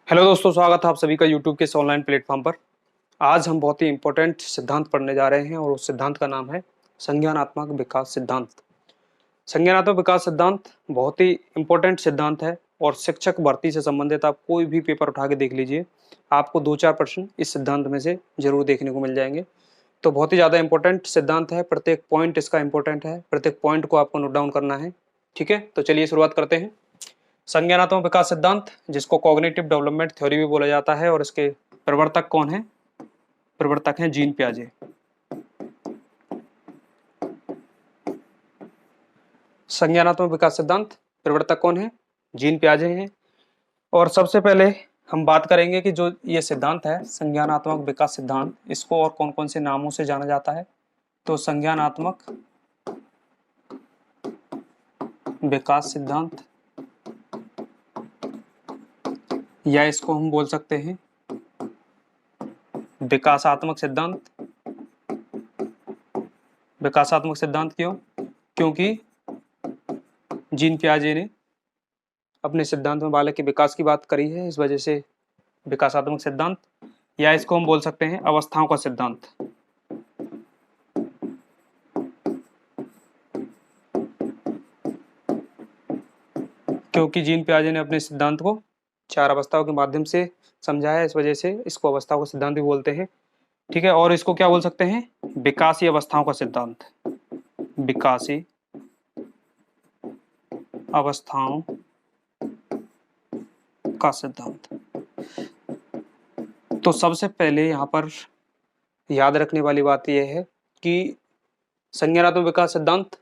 Hello दोस्तों, स्वागत है आप सभी का यूट्यूब के इस ऑनलाइन प्लेटफॉर्म पर। आज हम बहुत ही इंपॉर्टेंट सिद्धांत पढ़ने जा रहे हैं और उस सिद्धांत का नाम है संज्ञानात्मक विकास सिद्धांत। संज्ञानात्मक विकास सिद्धांत बहुत ही इंपॉर्टेंट सिद्धांत है और शिक्षक भर्ती से संबंधित आप कोई भी पेपर उठा के देख लीजिए, आपको 2-4 प्रश्न इस सिद्धांत में से जरूर देखने को मिल जाएंगे। तो बहुत ही ज़्यादा इंपॉर्टेंट सिद्धांत है, प्रत्येक पॉइंट इसका इंपॉर्टेंट है, प्रत्येक पॉइंट को आपको नोट डाउन करना है। ठीक है, तो चलिए शुरुआत करते हैं। संज्ञानात्मक विकास सिद्धांत, जिसको कॉग्निटिव डेवलपमेंट थ्योरी भी बोला जाता है, और इसके प्रवर्तक कौन है? प्रवर्तक हैं जीन पियाजे। संज्ञानात्मक विकास सिद्धांत प्रवर्तक कौन है? जीन पियाजे हैं। और सबसे पहले हम बात करेंगे कि जो ये सिद्धांत है संज्ञानात्मक विकास सिद्धांत, इसको और कौन कौन से नामों से जाना जाता है। तो संज्ञानात्मक विकास सिद्धांत, या इसको हम बोल सकते हैं विकासात्मक सिद्धांत। विकासात्मक सिद्धांत क्यों? क्योंकि जीन पियाजे ने अपने सिद्धांत में बालक के विकास की बात करी है, इस वजह से विकासात्मक सिद्धांत। या इसको हम बोल सकते हैं अवस्थाओं का सिद्धांत। क्योंकि जीन पियाजे ने अपने सिद्धांत को 4 अवस्थाओं के माध्यम से समझाया, इस वजह से इसको अवस्थाओं का सिद्धांत भी बोलते हैं। ठीक है, और इसको क्या बोल सकते हैं? विकासी अवस्थाओं का सिद्धांत। विकासी अवस्थाओं का सिद्धांत। तो सबसे पहले यहाँ पर याद रखने वाली बात यह है कि संज्ञानात्मक विकास सिद्धांत,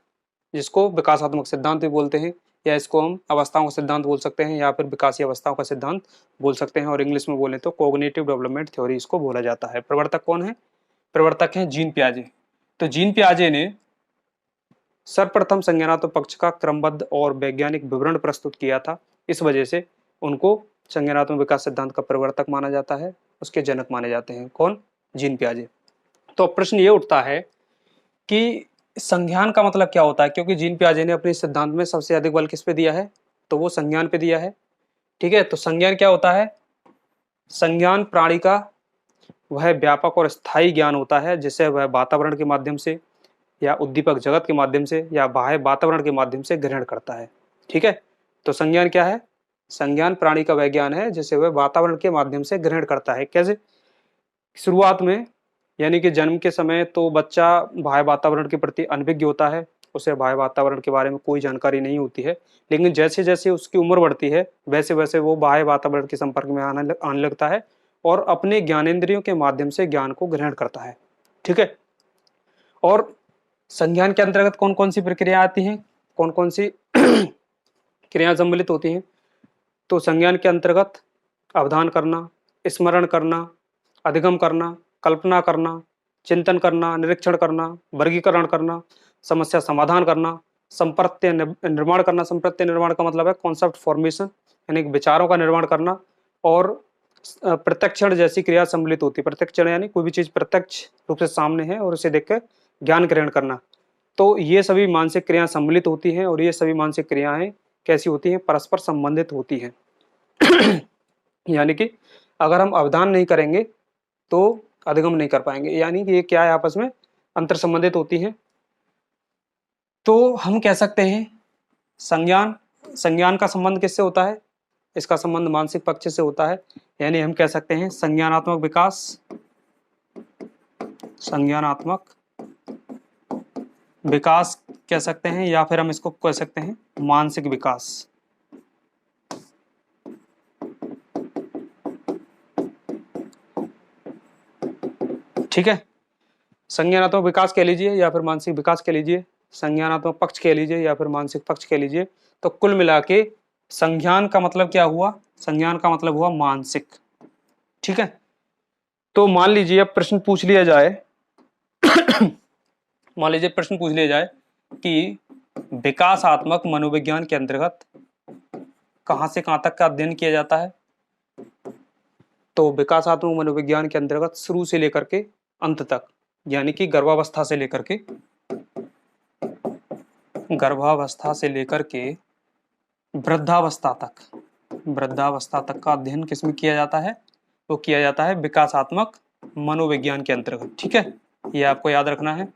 जिसको विकासात्मक सिद्धांत भी बोलते हैं, या इसको हम अवस्थाओं का सिद्धांत बोल सकते हैं, या फिर विकासी अवस्थाओं का सिद्धांत बोल सकते हैं, और इंग्लिश में बोले तो कॉग्निटिव डेवलपमेंट थ्योरी इसको बोला जाता है। प्रवर्तक कौन है? प्रवर्तक हैं जीन पियाजे। तो जीन पियाजे ने सर्वप्रथम संज्ञानात्मक पक्ष का क्रमबद्ध और वैज्ञानिक विवरण प्रस्तुत किया था, इस वजह से उनको संज्ञानात्मक विकास सिद्धांत का प्रवर्तक माना जाता है, उसके जनक माने जाते हैं। कौन? जीन पियाजे। तो प्रश्न ये उठता है कि संज्ञान का मतलब क्या होता है, क्योंकि जीन पियाजे ने अपने सिद्धांत में सबसे अधिक बल किस पे दिया है? तो वो संज्ञान पे दिया है। ठीक है, तो संज्ञान क्या होता है? संज्ञान प्राणी का वह व्यापक और स्थायी ज्ञान होता है, जिसे वह वातावरण के माध्यम से या उद्दीपक जगत के माध्यम से या बाह्य वातावरण के माध्यम से ग्रहण करता है। ठीक है, तो संज्ञान क्या है? संज्ञान प्राणी का वह ज्ञान है जिसे वह वातावरण के माध्यम से ग्रहण करता है। कैसे? शुरुआत में, यानी कि जन्म के समय तो बच्चा बाह्य वातावरण के प्रति अनभिज्ञ होता है, उसे बाह्य वातावरण के बारे में कोई जानकारी नहीं होती है। लेकिन जैसे जैसे उसकी उम्र बढ़ती है, वैसे वैसे वो बाह्य वातावरण के संपर्क में आने लगता है और अपने ज्ञानेंद्रियों के माध्यम से ज्ञान को ग्रहण करता है। ठीक है, और संज्ञान के अंतर्गत कौन कौन सी प्रक्रिया आती हैं, कौन कौन सी क्रियाएं सम्मिलित होती हैं? तो संज्ञान के अंतर्गत अवधान करना, स्मरण करना, अधिगम करना, कल्पना करना, चिंतन करना, निरीक्षण करना, वर्गीकरण करना, समस्या समाधान करना, संप्रत्य निर्माण करना। संप्रत्य निर्माण का मतलब है कॉन्सेप्ट फॉर्मेशन, यानी कि विचारों का निर्माण करना, और प्रत्यक्षण जैसी क्रिया सम्मिलित होती है। प्रत्यक्षण यानी कोई भी चीज प्रत्यक्ष रूप से सामने है और उसे देखकर ज्ञान ग्रहण करना। तो ये सभी मानसिक क्रियाएं सम्मिलित होती हैं, और ये सभी मानसिक क्रियाएं कैसी होती हैं? परस्पर संबंधित होती हैं। यानी कि अगर हम अवधान नहीं करेंगे तो अधिगम नहीं कर पाएंगे, यानी कि ये क्या है? आपस में अंतर संबंधित होती हैं। तो हम कह सकते हैं संज्ञान संज्ञान का संबंध किससे होता है? इसका संबंध मानसिक पक्ष से होता है। यानी हम कह सकते हैं संज्ञानात्मक विकास, संज्ञानात्मक विकास कह सकते हैं, या फिर हम इसको कह सकते हैं मानसिक विकास। ठीक है, संज्ञानात्मक विकास कह लीजिए या फिर मानसिक विकास कह लीजिए, संज्ञानात्मक पक्ष कह लीजिए या फिर मानसिक पक्ष कह लीजिए। तो कुल मिला के संज्ञान का मतलब क्या हुआ? संज्ञान का मतलब हुआ मानसिक। ठीक है, तो मान लीजिए अब प्रश्न पूछ लिया जाए मान लीजिए प्रश्न पूछ लिया जाए कि विकासात्मक मनोविज्ञान के अंतर्गत कहां से कहां तक का अध्ययन किया जाता है? तो विकासात्मक मनोविज्ञान के अंतर्गत शुरू से लेकर के अंत तक, यानी कि गर्भावस्था से लेकर के वृद्धावस्था तक वृद्धावस्था तक का अध्ययन किसमें किया जाता है? वो किया जाता है विकासात्मक मनोविज्ञान के अंतर्गत। ठीक है, ये आपको याद रखना है।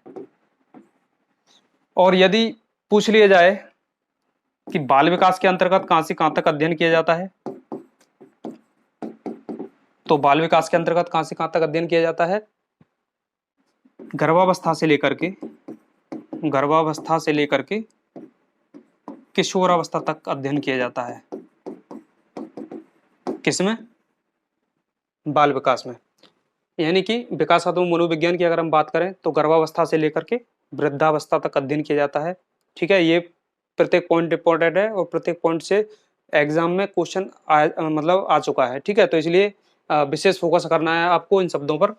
और यदि पूछ लिया जाए कि बाल विकास के अंतर्गत कहां से कहां तक अध्ययन किया जाता है, तो बाल विकास के अंतर्गत कहां से कहां तक अध्ययन किया जाता है? गर्भावस्था से लेकर के किशोरावस्था तक अध्ययन किया जाता है। किसमें? बाल विकास में। यानी कि विकासात्मक मनोविज्ञान की अगर हम बात करें तो गर्भावस्था से लेकर के वृद्धावस्था तक अध्ययन किया जाता है। ठीक है, ये प्रत्येक पॉइंट इंपॉर्टेंट है और प्रत्येक पॉइंट से एग्जाम में क्वेश्चन मतलब आ चुका है। ठीक है, तो इसलिए विशेष फोकस करना है आपको इन शब्दों पर।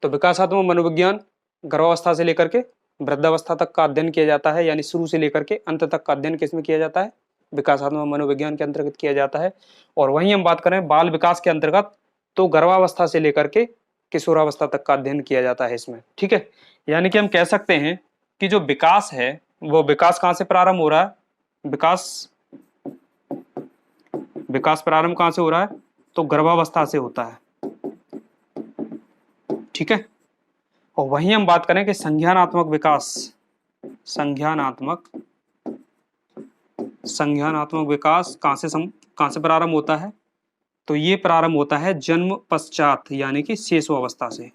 तो विकासात्मक मनोविज्ञान गर्भावस्था से लेकर के वृद्धावस्था तक का अध्ययन किया जाता है, यानी शुरू से लेकर के अंत तक का अध्ययन किसमें किया जाता है? विकासात्मक मनोविज्ञान के अंतर्गत किया जाता है। और वहीं हम बात करें बाल विकास के अंतर्गत तो गर्भावस्था से लेकर के किशोरावस्था तक का अध्ययन किया जाता है इसमें। ठीक है, यानी कि हम कह सकते हैं कि जो विकास है वो विकास कहां से प्रारंभ हो रहा है? विकास प्रारंभ कहां से हो रहा है? तो गर्भावस्था से होता है। ठीक है, और वहीं हम बात करें कि संज्ञानात्मक विकास कहां से प्रारंभ होता है? तो ये प्रारंभ होता है जन्म पश्चात, यानी कि शिशुअवस्था से।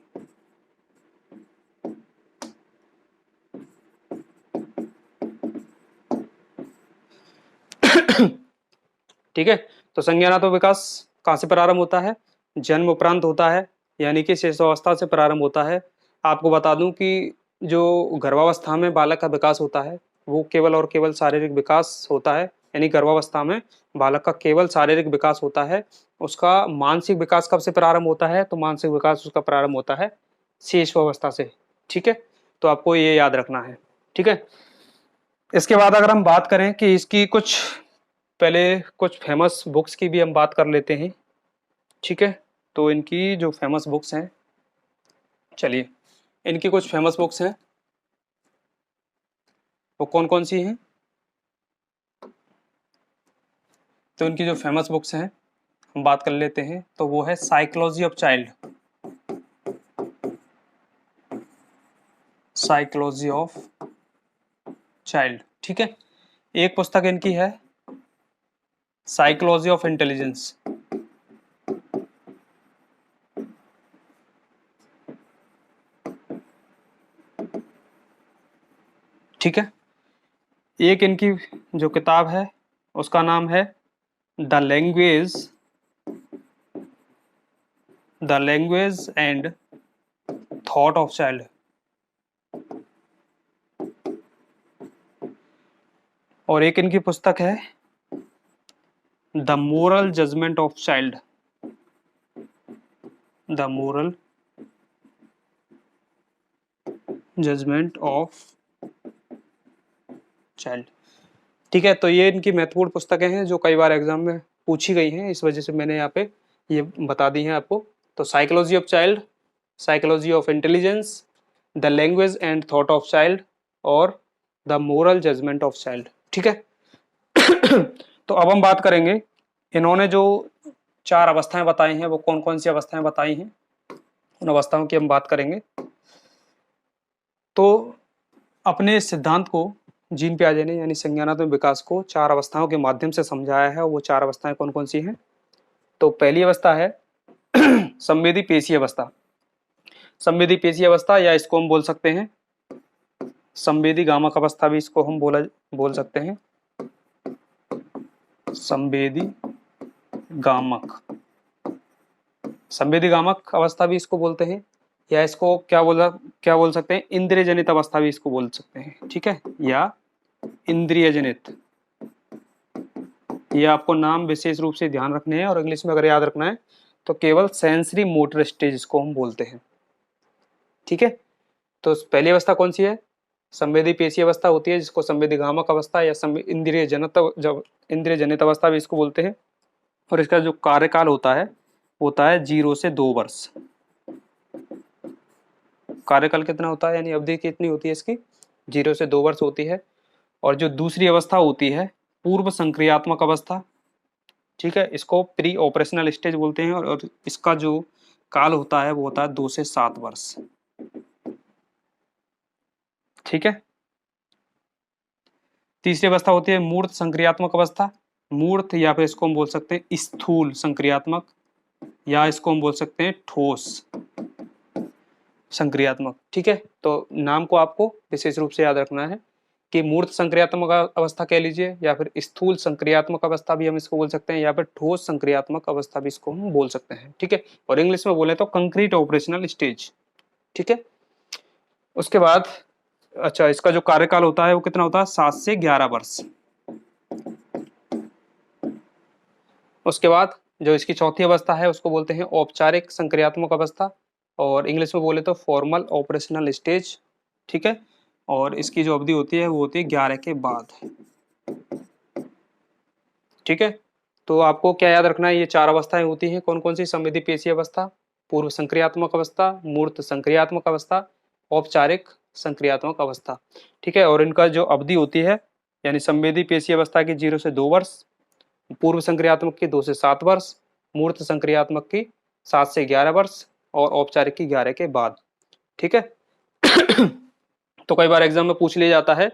ठीक है, तो संज्ञानात्मक विकास कहां से प्रारंभ होता है? जन्म उपरांत होता है, यानी कि शिशुअवस्था से प्रारंभ होता है। आपको बता दूं कि जो गर्भावस्था में बालक का विकास होता है वो केवल और केवल शारीरिक विकास होता है, यानी गर्भावस्था में बालक का केवल शारीरिक विकास होता है। उसका मानसिक विकास कब से प्रारंभ होता है? तो मानसिक विकास उसका प्रारंभ होता है शिशुअवस्था से। ठीक है, तो आपको ये याद रखना है। ठीक है, इसके बाद अगर हम बात करें कि इसकी कुछ फेमस बुक्स की भी हम बात कर लेते हैं। ठीक है, तो इनकी जो फेमस बुक्स हैं, चलिए इनकी कुछ फेमस बुक्स हैं, वो कौन कौन सी हैं? तो इनकी जो फेमस बुक्स हैं हम बात कर लेते हैं, तो वो है साइकोलॉजी ऑफ चाइल्ड, ठीक है। एक पुस्तक इनकी है साइकोलॉजी ऑफ इंटेलिजेंस, ठीक है। एक इनकी जो किताब है उसका नाम है the language and thought of child, और एक इनकी पुस्तक है the moral judgement of child, the moral judgement of child, ठीक है। तो ये इनकी महत्वपूर्ण पुस्तकें हैं जो कई बार एग्जाम में पूछी गई हैं, इस वजह से मैंने यहाँ पे ये बता दी हैं आपको। तो psychology of child, psychology of intelligence, the language and thought of child और the moral judgement of child, ठीक है। तो अब हम बात करेंगे इन्होंने जो 4 अवस्थाएं बताई हैं वो कौन कौन सी अवस्थाएं बताई हैं, उन अवस्थाओं की हम बात करेंगे। तो अपने सिद्धांत को जीन पियाजे ने यानी संज्ञानात्मक विकास को 4 अवस्थाओं के माध्यम से समझाया है। वो 4 अवस्थाएं कौन कौन सी हैं? तो पहली अवस्था है संवेदी पेशी अवस्था, संवेदी पेशी अवस्था, या इसको हम बोल सकते हैं संवेदी गामक अवस्था भी इसको हम बोल सकते हैं, संवेदी गामक अवस्था भी इसको बोलते हैं, या इसको क्या बोल सकते हैं, इंद्रिय जनित अवस्था भी इसको बोल सकते हैं, ठीक है, या इंद्रिय जनित। ये आपको नाम विशेष रूप से ध्यान रखने हैं और इंग्लिश में अगर याद रखना है तो केवल सेंसरी मोटर स्टेज इसको हम बोलते हैं, ठीक है। तो पहली अवस्था कौन सी है? संवेदी पेशी अवस्था होती है, जिसको संवेदी गामक अवस्था या इंद्रिय जनित अवस्था भी इसको बोलते हैं। और इसका जो कार्यकाल होता है 0 से 2 वर्ष। कार्यकाल कितना होता है, यानी अवधि कितनी होती है इसकी? 0 से 2 वर्ष होती है। और जो दूसरी अवस्था होती है पूर्व संक्रियात्मक अवस्था, ठीक है, इसको प्री ऑपरेशनल स्टेज बोलते हैं और इसका जो काल होता है वो होता है 2 से 7 वर्ष। ठीक है, तीसरी अवस्था होती है मूर्त संक्रियात्मक अवस्था। मूर्त या फिर इसको हम बोल सकते हैं स्थूल संक्रियात्मक, या इसको हम बोल सकते हैं ठोस संक्रियात्मक। ठीक है, तो नाम को आपको विशेष रूप से याद रखना है कि मूर्त संक्रियात्मक अवस्था कह लीजिए, या फिर स्थूल संक्रियात्मक अवस्था भी हम इसको बोल सकते हैं, या फिर ठोस संक्रियात्मक अवस्था भी इसको हम बोल सकते हैं। ठीक है, और इंग्लिश में बोले तो कंक्रीट ऑपरेशनल स्टेज। ठीक है, उसके बाद अच्छा, इसका जो कार्यकाल होता है वो कितना होता है? 7 से 11 वर्ष। उसके बाद जो इसकी चौथी अवस्था है उसको बोलते हैं औपचारिक संक्रियात्मक अवस्था, और इंग्लिश में बोले तो फॉर्मल ऑपरेशनल स्टेज। ठीक है, और इसकी जो अवधि होती है वो होती है 11 के बाद। ठीक है, तो आपको क्या याद रखना है? ये 4 अवस्थाएं होती हैं। कौन कौन सी? संवेदी पेशीय अवस्था, पूर्व संक्रियात्मक अवस्था, मूर्त संक्रियात्मक अवस्था, औपचारिक संक्रियात्मक अवस्था। ठीक है, और इनका जो अवधि होती है, यानी संवेदी पेशीय अवस्था की 0 से 2 वर्ष, पूर्व संक्रियात्मक की 2 से 7 वर्ष, मूर्त संक्रियात्मक की 7 से 11 वर्ष, और औपचारिक की 11 के बाद। ठीक है तो कई बार एग्जाम में पूछ लिया जाता है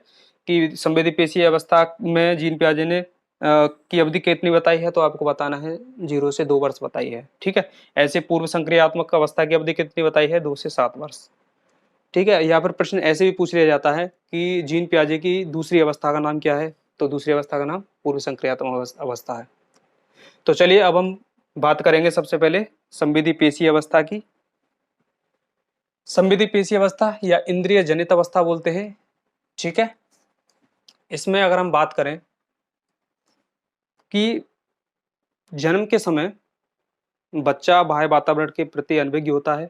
कि संवेदी पेशीय अवस्था में जीन पियाजे ने की अवधि कितनी बताई है, तो आपको बताना है 0 से 2 वर्ष बताई है। ठीक है, ऐसे पूर्व संक्रियात्मक अवस्था की अवधि कितनी बताई है? 2 से 7 वर्ष। ठीक है, या फिर प्रश्न ऐसे भी पूछ लिया जाता है कि जीन पियाजे की दूसरी अवस्था का नाम क्या है, तो दूसरी अवस्था का नाम पूर्व संक्रियात्मक अवस्था है। तो चलिए अब हम बात करेंगे सबसे पहले संवेदी पेशीय अवस्था की। संवेदी पेशीय अवस्था या इंद्रिय जनित अवस्था बोलते हैं। ठीक है, इसमें अगर हम बात करें कि जन्म के समय बच्चा बाह्य वातावरण के प्रति अनभिज्ञ होता है,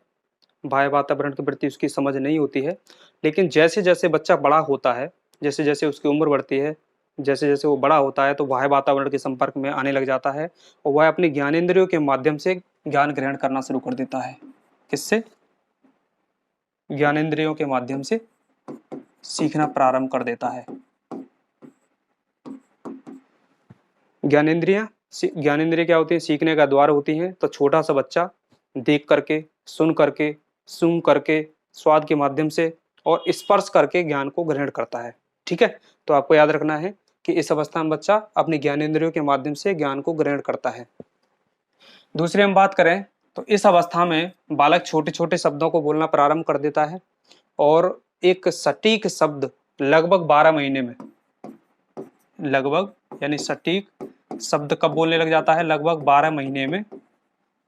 बाह्य वातावरण के प्रति उसकी समझ नहीं होती है, लेकिन जैसे जैसे बच्चा बड़ा होता है, जैसे जैसे उसकी उम्र बढ़ती है, जैसे जैसे वो बड़ा होता है, तो बाह्य वातावरण के संपर्क में आने लग जाता है और वह अपनी ज्ञानेंद्रियों के माध्यम से ज्ञान ग्रहण करना शुरू कर देता है। किससे? ज्ञानेंद्रियों के माध्यम से सीखना प्रारंभ कर देता है। ज्ञानेंद्रिय क्या होती है? सीखने का द्वार होती हैं। तो छोटा सा बच्चा देख करके, सुन करके, सूंघ करके, स्वाद के माध्यम से और स्पर्श करके ज्ञान को ग्रहण करता है। ठीक है, तो आपको याद रखना है कि इस अवस्था में बच्चा अपनी ज्ञानेंद्रियों के माध्यम से ज्ञान को ग्रहण करता है। दूसरी हम बात करें तो इस अवस्था में बालक छोटे छोटे शब्दों को बोलना प्रारंभ कर देता है और एक सटीक शब्द लगभग 12 महीने में, लगभग यानी सटीक शब्द कब बोलने लग जाता है? लगभग 12 महीने में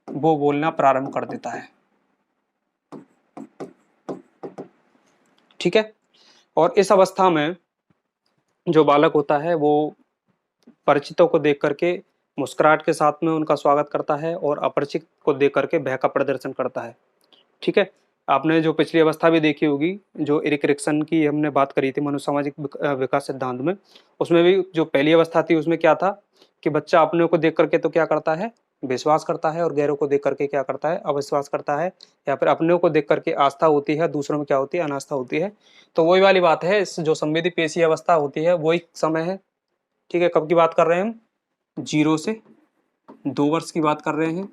वो बोलना प्रारंभ कर देता है। ठीक है, और इस अवस्था में जो बालक होता है वो परिचितों को देख करके मुस्कुराहट के साथ में उनका स्वागत करता है और अपरिचित को देख करके भय का प्रदर्शन करता है। ठीक है, आपने जो पिछली अवस्था भी देखी होगी, जो एरिक एरिक्सन की हमने बात करी थी मनोसामाजिक विकास सिद्धांत में, उसमें भी जो पहली अवस्था थी उसमें क्या था कि बच्चा अपने को देख करके तो क्या करता है? विश्वास करता है, और गैरों को देख करके क्या करता है? अविश्वास करता है, या फिर अपने को देख करके आस्था होती है, दूसरों में क्या होती है? अनास्था होती है। तो वही वाली बात है, इस जो संवेदी पेशीय अवस्था होती है वही समय है। ठीक है, कब की बात कर रहे हैं हम? 0 से 2 वर्ष की बात कर रहे हैं।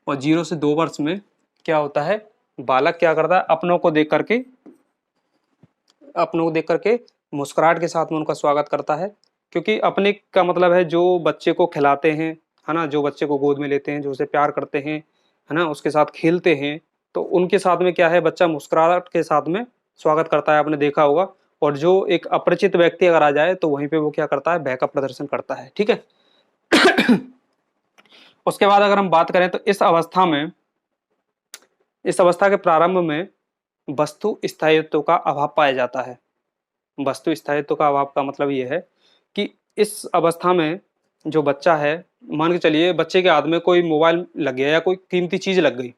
और 0 से 2 वर्ष में क्या होता है? बालक क्या करता है? अपनों को देख करके मुस्कुराहट के साथ में उनका स्वागत करता है, क्योंकि अपने का मतलब है जो बच्चे को खिलाते हैं, है ना, जो बच्चे को गोद में लेते हैं, जो उसे प्यार करते हैं, है ना, उसके साथ खेलते हैं, तो उनके साथ में क्या है? बच्चा मुस्कुराहट के साथ में स्वागत करता है, आपने देखा होगा। और जो एक अपरिचित व्यक्ति अगर आ जाए तो वहीं पे वो क्या करता है? भय का प्रदर्शन करता है। ठीक है उसके बाद अगर हम बात करें तो इस अवस्था के प्रारंभ में वस्तु स्थायित्व का अभाव पाया जाता है। वस्तु स्थायित्व का अभाव का मतलब ये है कि इस अवस्था में जो बच्चा है, मान के चलिए बच्चे के हाथ में कोई मोबाइल लग गया या कोई कीमती चीज लग गई,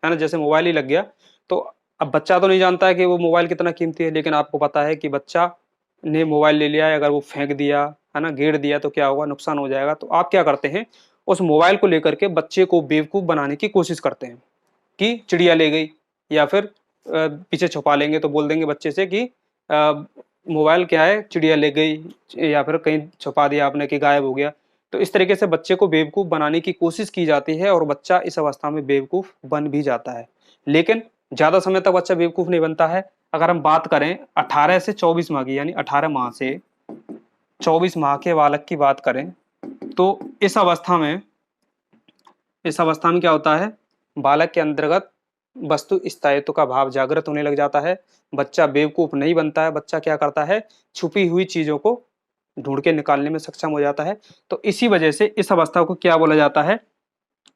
है ना, जैसे मोबाइल ही लग गया, तो अब बच्चा तो नहीं जानता है कि वो मोबाइल कितना कीमती है, लेकिन आपको पता है कि बच्चा ने मोबाइल ले लिया है, अगर वो फेंक दिया, है ना, गिर दिया, तो क्या होगा? नुकसान हो जाएगा। तो आप क्या करते हैं? उस मोबाइल को लेकर के बच्चे को बेवकूफ बनाने की कोशिश करते हैं कि चिड़िया ले गई, या फिर पीछे छुपा लेंगे, तो बोल देंगे बच्चे से कि मोबाइल क्या है? चिड़िया ले गई, या फिर कहीं छुपा दिया आपने कि गायब हो गया। तो इस तरीके से बच्चे को बेवकूफ़ बनाने की कोशिश की जाती है और बच्चा इस अवस्था में बेवकूफ़ बन भी जाता है। लेकिन ज़्यादा समय तक बच्चा बेवकूफ़ नहीं बनता है। अगर हम बात करें 18 से 24 माह की, यानी 18 माह से 24 माह के बालक की बात करें, तो इस अवस्था में क्या होता है, बालक के अंतर्गत वस्तु स्थायित्व का भाव जागृत होने लग जाता है। बच्चा बेवकूफ नहीं बनता है, बच्चा क्या करता है, छुपी हुई चीजों को ढूंढ के निकालने में सक्षम हो जाता है। तो इसी वजह से इस अवस्था को क्या बोला जाता है,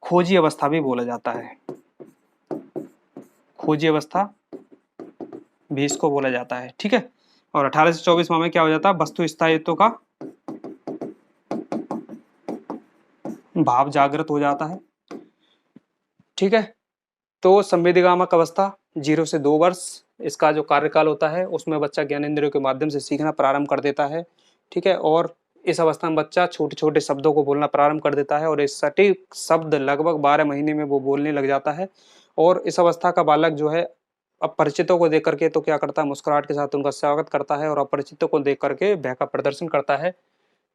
खोजी अवस्था भी बोला जाता है। खोजी अवस्था भी इसको बोला जाता है, ठीक है। और 18 से 24 माह में क्या हो जाता है, वस्तु स्थायित्व का भाव जागृत हो जाता है, ठीक है। तो संवेदीगामक अवस्था 0 से 2 वर्ष इसका जो कार्यकाल होता है, उसमें बच्चा ज्ञानेंद्रियों के माध्यम से सीखना प्रारंभ कर देता है, ठीक है। और इस अवस्था में बच्चा छोटे छोटे शब्दों को बोलना प्रारंभ कर देता है और इस सटीक शब्द लगभग 12 महीने में वो बोलने लग जाता है। और इस अवस्था का बालक जो है अपरिचितों को देख करके तो क्या करता है, मुस्कुराहट के साथ उनका स्वागत करता है और अपरिचितों को देख करके भय का प्रदर्शन करता है।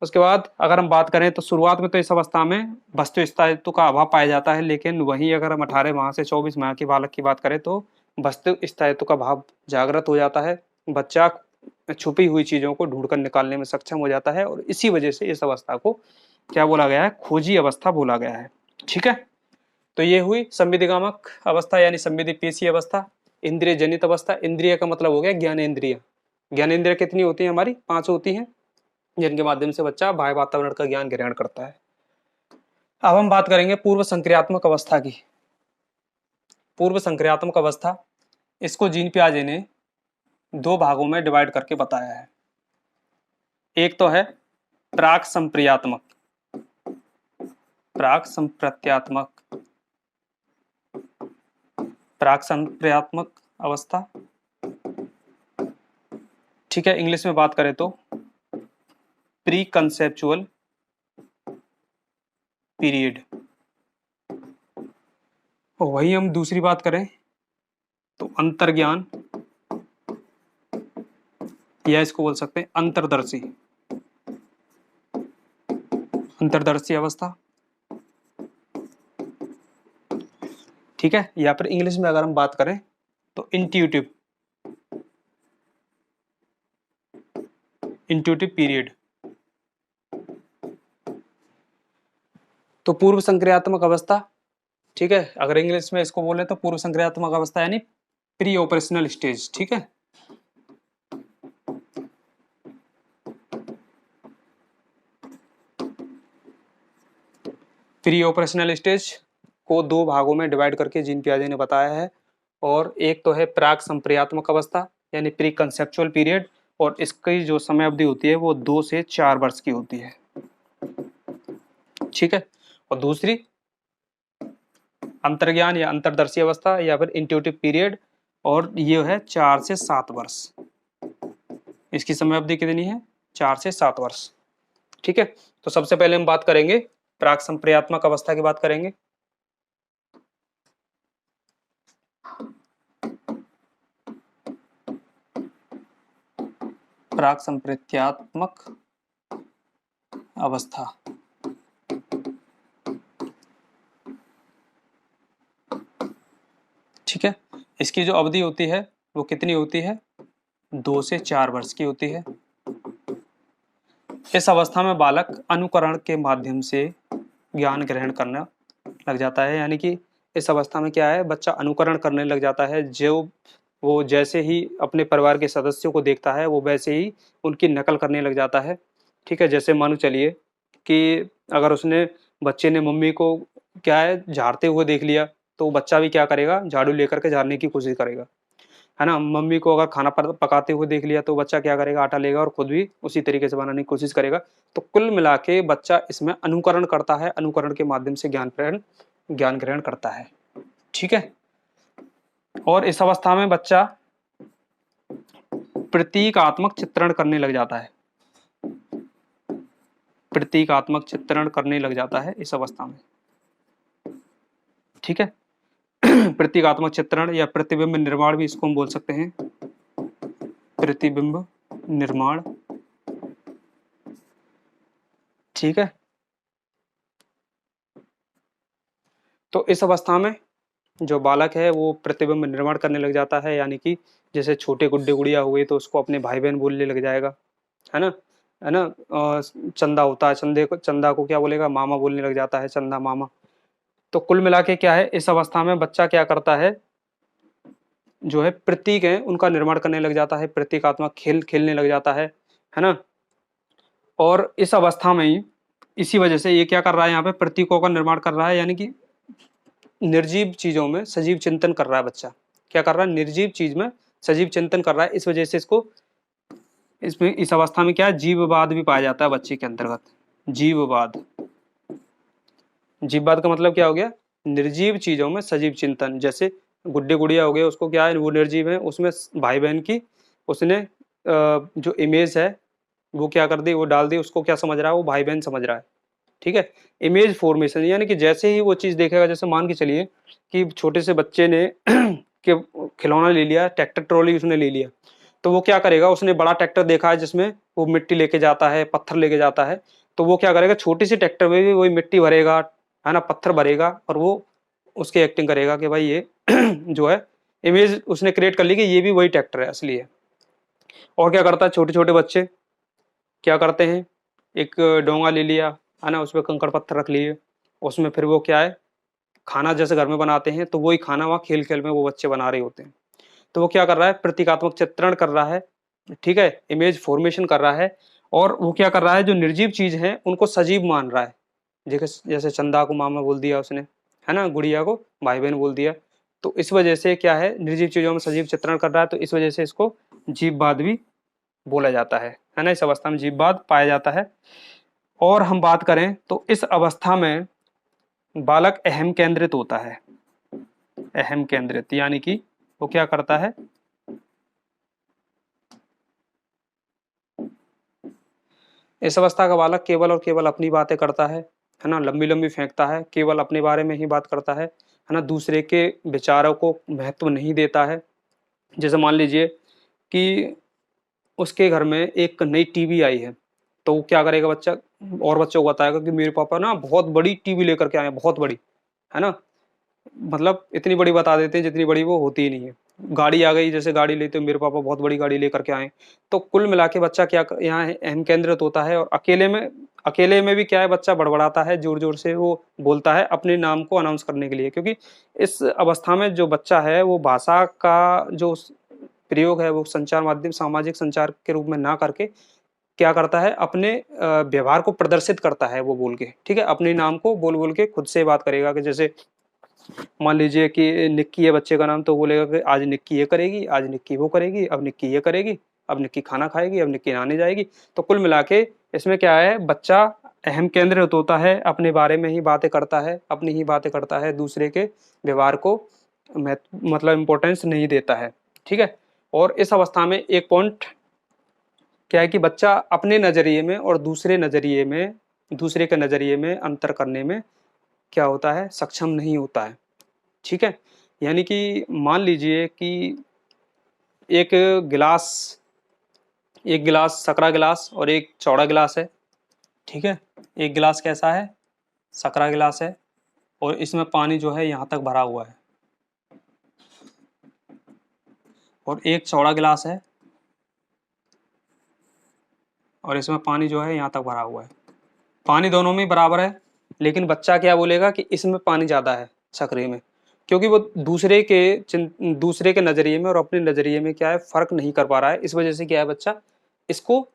उसके बाद अगर हम बात करें तो शुरुआत में तो इस अवस्था में वस्तु स्थायित्व का अभाव पाया जाता है, लेकिन वहीं अगर हम 18 माह से 24 माह के बालक की बात करें तो वस्तु स्थायित्व का भाव जागृत हो जाता है। बच्चा छुपी हुई चीजों को ढूंढकर निकालने में सक्षम हो जाता है और इसी वजह से इस अवस्था को क्या बोला गया है, खोजी अवस्था बोला गया है, ठीक है। तो ये हुई संवेदीगामक अवस्था यानी संवेदी पेशी अवस्था। इंद्रिय जनित अवस्था, इंद्रिय का मतलब हो गया ज्ञानेंद्रिय। ज्ञानेंद्रिय कितनी होती है हमारी, 5 होती हैं, जिनके माध्यम से बच्चा बाह्य वातावरण का ज्ञान ग्रहण करता है। अब हम बात करेंगे पूर्व संक्रियात्मक अवस्था की। पूर्व संक्रियात्मक अवस्था, इसको जीन पियाजे ने 2 भागों में डिवाइड करके बताया है। एक तो है प्राक संप्रियात्मक, प्राक संप्रत्यात्मक, प्राक संप्रियात्मक अवस्था, ठीक है। इंग्लिश में बात करें तो प्री कंसेप्चुअल पीरियड। और वही हम दूसरी बात करें तो अंतर्ज्ञान, या इसको बोल सकते हैं अंतर्दर्शी, अंतर्दर्शी अवस्था, ठीक है। या फिर इंग्लिश में अगर हम बात करें तो इंट्यूटिव, इंट्यूटिव पीरियड। तो पूर्व संक्रियात्मक अवस्था, ठीक है, अगर इंग्लिश में इसको बोले तो पूर्व संक्रियात्मक अवस्था यानी प्री ऑपरेशनल स्टेज, ठीक है। प्री ऑपरेशनल स्टेज को 2 भागों में डिवाइड करके जीन पियाजे ने बताया है। और एक तो है प्राक संप्रियात्मक अवस्था यानी प्री कंसेप्चुअल पीरियड, और इसकी जो समय अवधि होती है वो 2 से 4 वर्ष की होती है, ठीक है। और दूसरी अंतर्ज्ञान या अंतर्दर्शी अवस्था या फिर इंट्यूटिव पीरियड, और ये है 4 से 7 वर्ष। इसकी समय अवधि कितनी है, 4 से 7 वर्ष, ठीक है। तो सबसे पहले हम बात करेंगे प्राक संप्रियात्मक अवस्था की बात करेंगे। प्राक संप्रेत्यात्मक अवस्था, ठीक है। इसकी जो अवधि होती है वो कितनी होती है, 2 से 4 वर्ष की होती है। इस अवस्था में बालक अनुकरण के माध्यम से ज्ञान ग्रहण करना लग जाता है, यानी कि इस अवस्था में क्या है, बच्चा अनुकरण करने लग जाता है। जो वो जैसे ही अपने परिवार के सदस्यों को देखता है वो वैसे ही उनकी नकल करने लग जाता है, ठीक है। जैसे मानो चलिए कि अगर उसने, बच्चे ने मम्मी को क्या है झाड़ते हुए देख लिया, तो बच्चा भी क्या करेगा, झाड़ू लेकर के झाड़ने की कोशिश करेगा, है ना। मम्मी को अगर खाना पकाते हुए देख लिया तो बच्चा क्या करेगा, आटा लेगा और खुद भी उसी तरीके से बनाने की कोशिश करेगा। तो कुल मिला के बच्चा इसमें अनुकरण करता है, अनुकरण के माध्यम से ज्ञान ग्रहण करता है, ठीक है। और इस अवस्था में बच्चा प्रतीकात्मक चित्रण करने लग जाता है, प्रतीकात्मक चित्रण करने लग जाता है इस अवस्था में, ठीक है। प्रतीकात्मक चित्रण या प्रतिबिंब निर्माण भी इसको हम बोल सकते हैं, प्रतिबिंब निर्माण, ठीक है। तो इस अवस्था में जो बालक है वो प्रतिबिंब निर्माण करने लग जाता है, यानी कि जैसे छोटे गुड्डे गुड़िया हुए तो उसको अपने भाई बहन बोलने लग जाएगा, है ना, है ना। चंदा होता है, चंदा को क्या बोलेगा, मामा बोलने लग जाता है, चंदा मामा। तो कुल मिला के क्या है, इस अवस्था में बच्चा क्या करता है, जो है प्रतीक है उनका निर्माण करने लग जाता है, प्रतीकात्मक खेल खेलने लग जाता है ना। और इस अवस्था में ही इसी वजह से ये क्या कर रहा है, यहाँ पे प्रतीकों का निर्माण कर रहा है, यानी कि निर्जीव चीजों में सजीव चिंतन कर रहा है बच्चा। क्या कर रहा है, निर्जीव चीज में सजीव चिंतन कर रहा है। इस वजह से इसको, इसमें इस अवस्था में क्या है, जीववाद भी पाया जाता है बच्चे के अंतर्गत। जीववाद, जीववाद का मतलब क्या हो गया, निर्जीव चीजों में सजीव चिंतन। जैसे गुड्डे गुड़िया हो गए, उसको क्या है, वो निर्जीव है, उसमें भाई बहन की उसने जो इमेज है वो क्या कर दी, वो डाल दी, उसको क्या समझ रहा है, वो भाई बहन समझ रहा है। ठीक है, इमेज फॉर्मेशन, यानी कि जैसे ही वो चीज देखेगा, जैसे मान के चलिए कि छोटे से बच्चे ने कि खिलौना ले लिया, ट्रैक्टर ट्रॉली उसने ले लिया, तो वो क्या करेगा, उसने बड़ा ट्रैक्टर देखा है जिसमें वो मिट्टी लेके जाता है, पत्थर लेके जाता है, तो वो क्या करेगा, छोटी सी ट्रैक्टर में भी वही मिट्टी भरेगा, है ना, पत्थर भरेगा, और वो उसकी एक्टिंग करेगा कि भाई ये जो है, इमेज उसने क्रिएट कर ली कि ये भी वही ट्रैक्टर है, असली है। और क्या करता है, छोटे छोटे बच्चे क्या करते हैं, एक डोंगा ले लिया, है ना, उसमें कंकड़ पत्थर रख लिए, उसमें फिर वो क्या है, खाना जैसे घर में बनाते हैं, तो वही खाना वहाँ खेल खेल में वो बच्चे बना रहे होते हैं। तो वो क्या कर रहा है, प्रतीकात्मक चित्रण कर रहा है, ठीक है, इमेज फॉर्मेशन कर रहा है। और वो क्या कर रहा है, जो निर्जीव चीज है उनको सजीव मान रहा है। जैसे जैसे चंदा को मामा बोल दिया उसने, है ना, गुड़िया को भाई बहन बोल दिया। तो इस वजह से क्या है, निर्जीव चीजों में सजीव चित्रण कर रहा है, तो इस वजह से इसको जीववाद भी बोला जाता है ना। इस अवस्था में जीववाद पाया जाता है। और हम बात करें तो इस अवस्था में बालक अहम केंद्रित होता है। अहम केंद्रित यानी कि वो क्या करता है, इस अवस्था का बालक केवल और केवल अपनी बातें करता है ना, लंबी लंबी फेंकता है, केवल अपने बारे में ही बात करता है ना, दूसरे के विचारों को महत्व नहीं देता है। जैसे मान लीजिए कि उसके घर में एक नई टीवी आई है, तो वो क्या करेगा बच्चा, और बच्चों को बताएगा कि मेरे पापा ना बहुत बड़ी टीवी लेकर के आए हैं, बहुत बड़ी, है ना, मतलब इतनी बड़ी बता देते हैं जितनी बड़ी वो होती ही नहीं है। गाड़ी आ गई, जैसे गाड़ी लेते हो, मेरे पापा बहुत बड़ी गाड़ी लेकर के आए। तो कुल मिला के बच्चा क्या यहाँ अहम केंद्रित होता है, और अकेले में भी क्या है, बच्चा बड़बड़ाता है, जोर जोर से वो बोलता है अपने नाम को अनाउंस करने के लिए। क्योंकि इस अवस्था में जो बच्चा है वो भाषा का जो प्रयोग है वो संचार माध्यम, सामाजिक संचार के रूप में ना करके क्या करता है, अपने व्यवहार को प्रदर्शित करता है वो बोल के। ठीक है, अपने नाम को बोल बोल के खुद से बात करेगा। कि जैसे मान लीजिए कि निक्की है बच्चे का नाम, तो बोलेगा कि आज निक्की ये करेगी, आज निक्की वो करेगी, अब निक्की ये करेगी, अब निक्की खाना खाएगी, अब निक्की नहाने जाएगी। तो कुल मिला के इसमें क्या है, बच्चा अहम केंद्रित होता है, अपने बारे में ही बातें करता है, अपनी ही बातें करता है, दूसरे के व्यवहार को मतलब इम्पोर्टेंस नहीं देता है। ठीक है, और इस अवस्था में एक पॉइंट क्या है कि बच्चा अपने नजरिए में और दूसरे के नजरिए में अंतर करने में क्या होता है, सक्षम नहीं होता है। ठीक है, यानी कि मान लीजिए कि एक गिलास एक गिलास सकरा गिलास और एक चौड़ा गिलास है। ठीक है, एक गिलास कैसा है, सकरा गिलास है, और इसमें पानी जो है यहाँ तक भरा हुआ है, और एक चौड़ा गिलास है और इसमें पानी जो है यहाँ तक भरा हुआ है। पानी दोनों में बराबर है, लेकिन बच्चा क्या बोलेगा कि इसमें पानी ज्यादा है सकरे में, क्योंकि वो दूसरे के नजरिए में और अपने नजरिए में क्या है, फर्क नहीं कर पा रहा है। इस वजह से क्या है, बच्चा इसको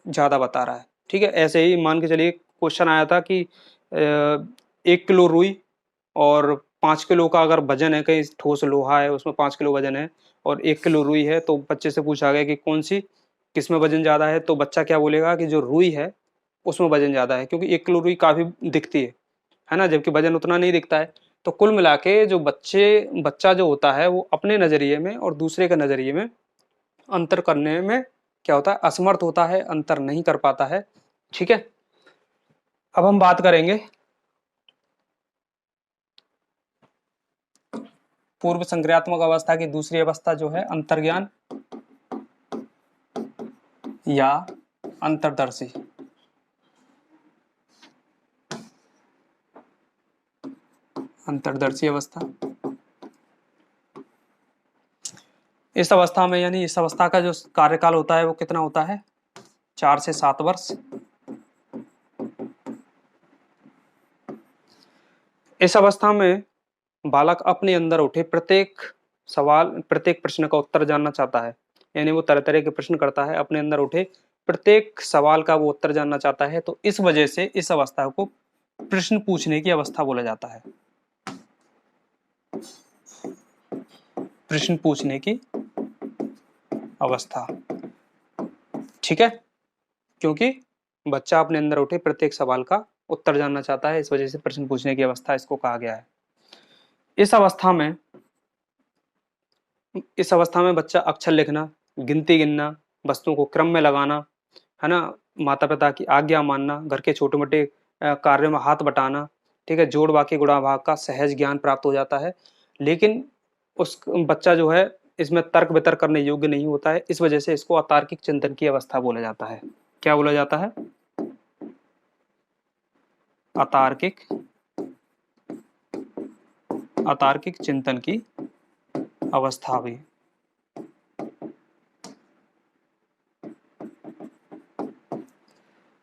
ज्यादा बता रहा है। ठीक है, ऐसे ही मान के चलिए क्वेश्चन आया था कि 1 किलो रुई और 5 किलो का अगर वजन है, कहीं ठोस लोहा है उसमें 5 किलो वजन है, और 1 किलो रुई है, तो बच्चे से पूछा गया कि कौन सी, किसमें वजन ज्यादा है, तो बच्चा क्या बोलेगा कि जो रुई है उसमें वजन ज्यादा है, क्योंकि 1 किलो रुई काफी दिखती है ना, जबकि वजन उतना नहीं दिखता है। तो कुल मिला के जो बच्चा जो होता है वो अपने नजरिए में और दूसरे के नजरिए में अंतर करने में क्या होता है, असमर्थ होता है, अंतर नहीं कर पाता है। ठीक है, अब हम बात करेंगे पूर्व संक्रियात्मक अवस्था की दूसरी अवस्था जो है अंतर्ज्ञान या अंतर्दर्शी। अंतर्दर्शी अवस्था। इस अवस्था में यानी इस अवस्था का जो कार्यकाल होता है वो कितना होता है, 4 से 7 वर्ष। इस अवस्था में बालक अपने अंदर उठे प्रत्येक सवाल, प्रत्येक प्रश्न का उत्तर जानना चाहता है, यानी वो तरह तरह के प्रश्न करता है, अपने अंदर उठे प्रत्येक सवाल का वो उत्तर जानना चाहता है। तो इस वजह से इस अवस्था को प्रश्न पूछने की अवस्था बोला जाता है, प्रश्न पूछने की अवस्था। ठीक है, क्योंकि बच्चा अपने अंदर उठे प्रत्येक सवाल का उत्तर जानना चाहता है, इस वजह से प्रश्न पूछने की अवस्था इसको कहा गया है। इस अवस्था में बच्चा अक्षर लिखना, गिनती गिनना, वस्तुओं को क्रम में लगाना, है ना, माता पिता की आज्ञा मानना, घर के छोटे मोटे कार्यों में हाथ बटाना, ठीक है, जोड़ बाकी गुणा भाग का सहज ज्ञान प्राप्त हो जाता है। लेकिन उस बच्चा जो है इसमें तर्क वितर्क करने योग्य नहीं होता है, इस वजह से इसको अतार्किक चिंतन की अवस्था बोला जाता है। क्या बोला जाता है, अतार्किक, अतार्किक चिंतन की अवस्था भी।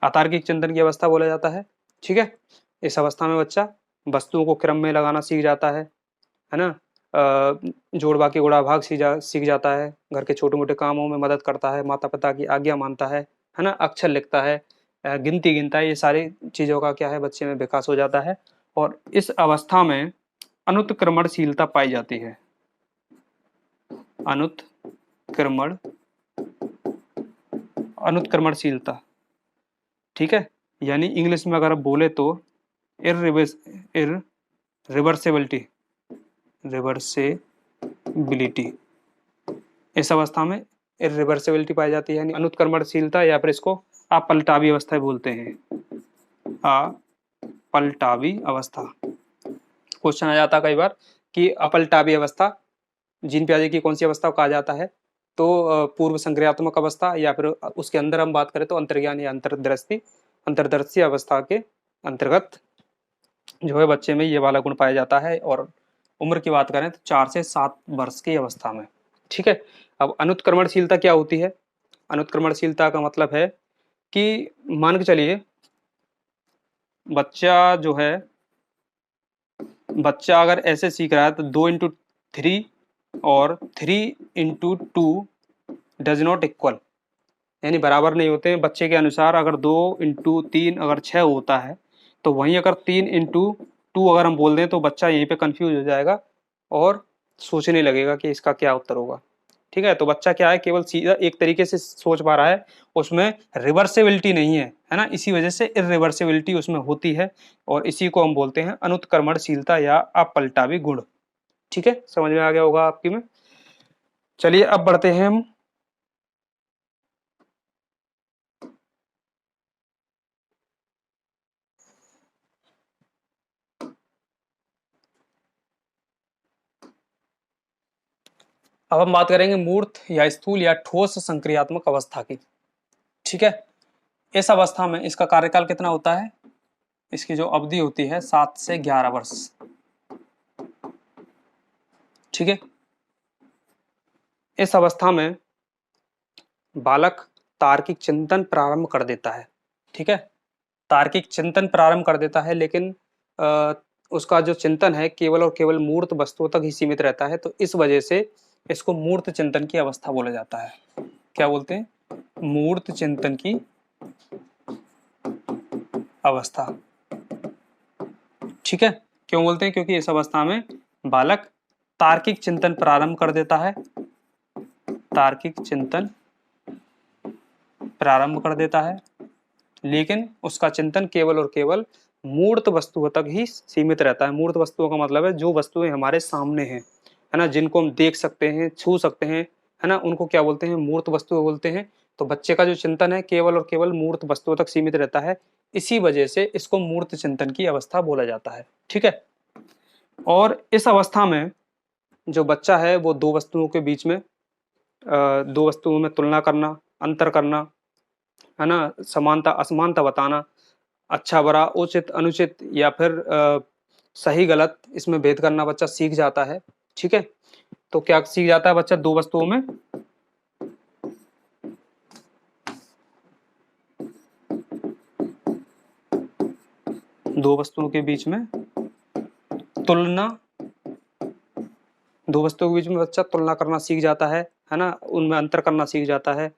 अतार्किक चिंतन की अवस्था बोला जाता है। ठीक है, इस अवस्था में बच्चा वस्तुओं को क्रम में लगाना सीख जाता है ना, जोड़ बाकी गुणा भाग सीख जाता है, घर के छोटे मोटे कामों में मदद करता है, माता पिता की आज्ञा मानता है ना, अक्षर लिखता है, गिनती गिनता है, ये सारी चीज़ों का क्या है बच्चे में विकास हो जाता है। और इस अवस्था में अनुत्क्रमणशीलता पाई जाती है, अनुत्क्रमणशीलता। ठीक है, यानी इंग्लिश में अगर आप बोले तो रिवर्सेबिलिटी। इस अवस्था में इरिवर्सिबिलिटी पाई जाती है, यानी अनुत्क्रमणशीलता, या फिर इसको अपलटावी अवस्था बोलते हैं, अपलटावी अवस्था। क्वेश्चन आ जाता है कई बार कि अपलटावी अवस्था जीन पियाजे की कौन सी अवस्था को कहा जाता है, तो पूर्व संक्रियात्मक अवस्था, या फिर उसके अंदर हम बात करें तो अंतर्ज्ञान या अंतर्दृष्टि अवस्था के अंतर्गत जो है बच्चे में ये वाला गुण पाया जाता है। और उम्र की बात करें तो 4 से 7 वर्ष की अवस्था में। ठीक है, अब अनुत्क्रमणशीलता क्या होती है, अनुत्क्रमणशीलता का मतलब है कि मान के चलिए बच्चा अगर ऐसे सीख रहा है तो 2x3 और 3x2 डज नॉट इक्वल, यानी बराबर नहीं होते हैं बच्चे के अनुसार। अगर 2x3 अगर 6 होता है तो वहीं अगर 3x2 अगर हम बोल दें तो बच्चा यहीं पे कंफ्यूज हो जाएगा और सोचने लगेगा कि इसका क्या उत्तर होगा। ठीक है, तो बच्चा क्या है केवल सीधा एक तरीके से सोच पा रहा है, उसमें रिवर्सिबिलिटी नहीं है ना, इसी वजह से इरिवर्सिबिलिटी उसमें होती है, और इसी को हम बोलते हैं अनुत्क्रमणशीलता या अपलटावी गुण। ठीक है, समझ में आ गया होगा आपकी में। चलिए अब बढ़ते हैं हम अब हम बात करेंगे मूर्त या स्थूल या ठोस संक्रियात्मक अवस्था की। ठीक है, इस अवस्था में इसका कार्यकाल कितना होता है, इसकी जो अवधि होती है 7 से 11 वर्ष। ठीक है, इस अवस्था में बालक तार्किक चिंतन प्रारंभ कर देता है। ठीक है, तार्किक चिंतन प्रारंभ कर देता है, लेकिन उसका जो चिंतन है केवल और केवल मूर्त वस्तुओं तक ही सीमित रहता है, तो इस वजह से इसको मूर्त चिंतन की अवस्था बोला जाता है। क्या बोलते हैं, मूर्त चिंतन की अवस्था। ठीक है, क्यों बोलते हैं, क्योंकि इस अवस्था में बालक तार्किक चिंतन प्रारंभ कर देता है, तार्किक चिंतन प्रारंभ कर देता है, लेकिन उसका चिंतन केवल और केवल मूर्त वस्तुओं तक ही सीमित रहता है। मूर्त वस्तुओं का मतलब है जो वस्तुएं हमारे सामने हैं, है ना, जिनको हम देख सकते हैं, छू सकते हैं, है ना, उनको क्या बोलते हैं, मूर्त वस्तुएं बोलते हैं। तो बच्चे का जो चिंतन है केवल और केवल मूर्त वस्तुओं तक सीमित रहता है, इसी वजह से इसको मूर्त चिंतन की अवस्था बोला जाता है। ठीक है, और इस अवस्था में जो बच्चा है वो दो वस्तुओं के बीच में दो वस्तुओं में तुलना करना, अंतर करना, है ना, समानता असमानता बताना, अच्छा बुरा उचित अनुचित, या फिर सही गलत इसमें भेद करना बच्चा सीख जाता है। ठीक है, तो क्या सीख जाता है बच्चा, दो वस्तुओं में के बीच में तुलना, दो वस्तुओं के बीच में बच्चा तुलना करना सीख जाता है ना, उनमें अंतर करना सीख जाता है,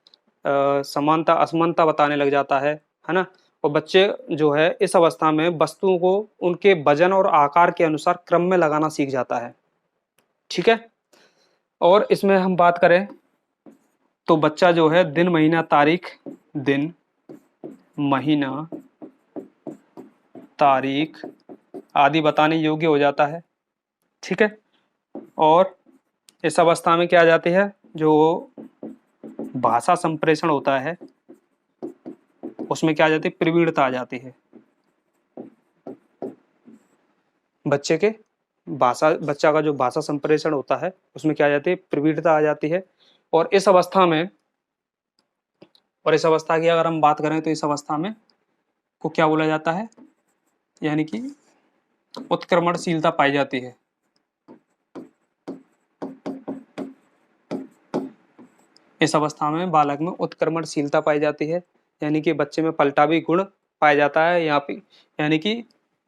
समानता असमानता बताने लग जाता है ना। और बच्चे जो है इस अवस्था में वस्तुओं को उनके वजन और आकार के अनुसार क्रम में लगाना सीख जाता है। ठीक है, और इसमें हम बात करें तो बच्चा जो है दिन महीना तारीख, दिन महीना तारीख आदि बताने योग्य हो जाता है। ठीक है, और इस अवस्था में क्या आ जाती है, जो भाषा संप्रेषण होता है उसमें क्या आ जाती है, प्रवीणता आ जाती है। बच्चा का जो भाषा संप्रेषण होता है उसमें क्या आ जाती है, प्रवीणता आ जाती है। और इस अवस्था की अगर हम बात करें तो इस अवस्था में को क्या बोला जाता है, यानी कि उत्क्रमणशीलता पाई जाती है। इस अवस्था में बालक में उत्क्रमणशीलता पाई जाती है, यानी कि बच्चे में पलटावी गुण पाया जाता है। यहाँ पे यानी कि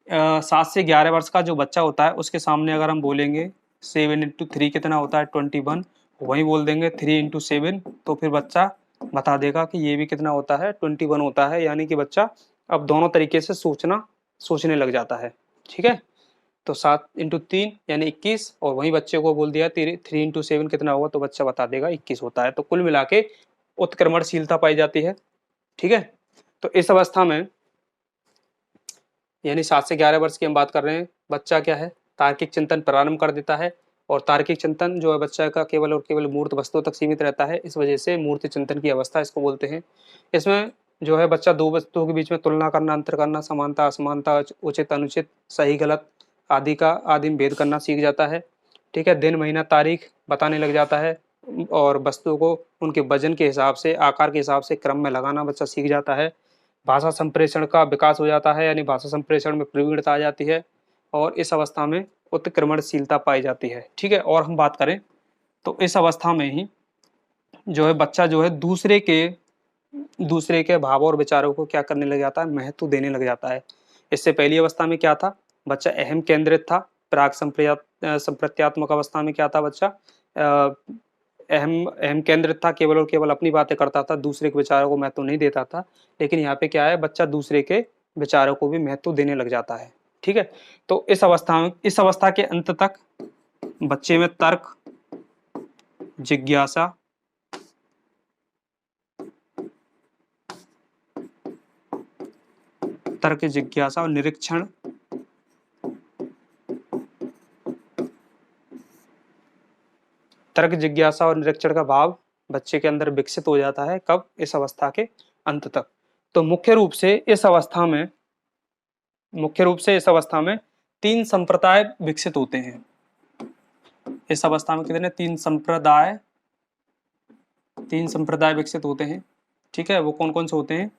7 से 11 वर्ष का जो बच्चा होता है उसके सामने अगर हम बोलेंगे 7 इंटू 3 कितना होता है 21, वही बोल देंगे 3 इंटू 7, तो फिर बच्चा बता देगा कि ये भी कितना होता है 21 होता है। यानी कि बच्चा अब दोनों तरीके से सोचने लग जाता है। ठीक है, तो 7 इंटू 3 यानी 21, और वहीं बच्चे को बोल दिया 3 इंटू 7 कितना होगा, तो बच्चा बता देगा 21 होता है। तो कुल मिला के उत्क्रमणशीलता पाई जाती है। ठीक है, तो इस अवस्था में यानी 7 से 11 वर्ष की हम बात कर रहे हैं, बच्चा क्या है, तार्किक चिंतन प्रारंभ कर देता है। और तार्किक चिंतन जो है बच्चा का केवल और केवल मूर्त वस्तुओं तक सीमित रहता है, इस वजह से मूर्ति चिंतन की अवस्था इसको बोलते हैं। इसमें जो है बच्चा दो वस्तुओं के बीच में तुलना करना, अंतर करना, समानता असमानता, उचित अनुचित, सही गलत आदि में भेद करना सीख जाता है। ठीक है, दिन महीना तारीख बताने लग जाता है, और वस्तुओं को उनके वजन के हिसाब से, आकार के हिसाब से क्रम में लगाना बच्चा सीख जाता है। भाषा संप्रेषण का विकास हो जाता है, यानी भाषा संप्रेषण में प्रवीणता आ जाती है, और इस अवस्था में उत्क्रमणशीलता पाई जाती है। ठीक है, और हम बात करें तो इस अवस्था में ही जो है बच्चा जो है दूसरे के भाव और विचारों को क्या करने लग जाता है, महत्व देने लग जाता है। इससे पहली अवस्था में क्या था, बच्चा अहम केंद्रित था। प्राक संप्रत्यात्मक अवस्था में क्या था, बच्चा अहम केंद्रित था, केवल और केवल अपनी बातें करता था, दूसरे के विचारों को महत्व नहीं देता था। लेकिन यहाँ पे क्या है, बच्चा दूसरे के विचारों को भी महत्व देने लग जाता है। ठीक है, तो इस अवस्था के अंत तक बच्चे में जिज्ञासा तर्क जिज्ञासा और निरीक्षण का भाव बच्चे के अंदर विकसित हो जाता है। कब, इस अवस्था के अंत तक। तो मुख्य रूप से इस अवस्था में 3 संप्रदाय विकसित होते हैं। इस अवस्था में कितने, 3 संप्रदाय विकसित होते हैं। ठीक है, वो कौन कौन से होते हैं,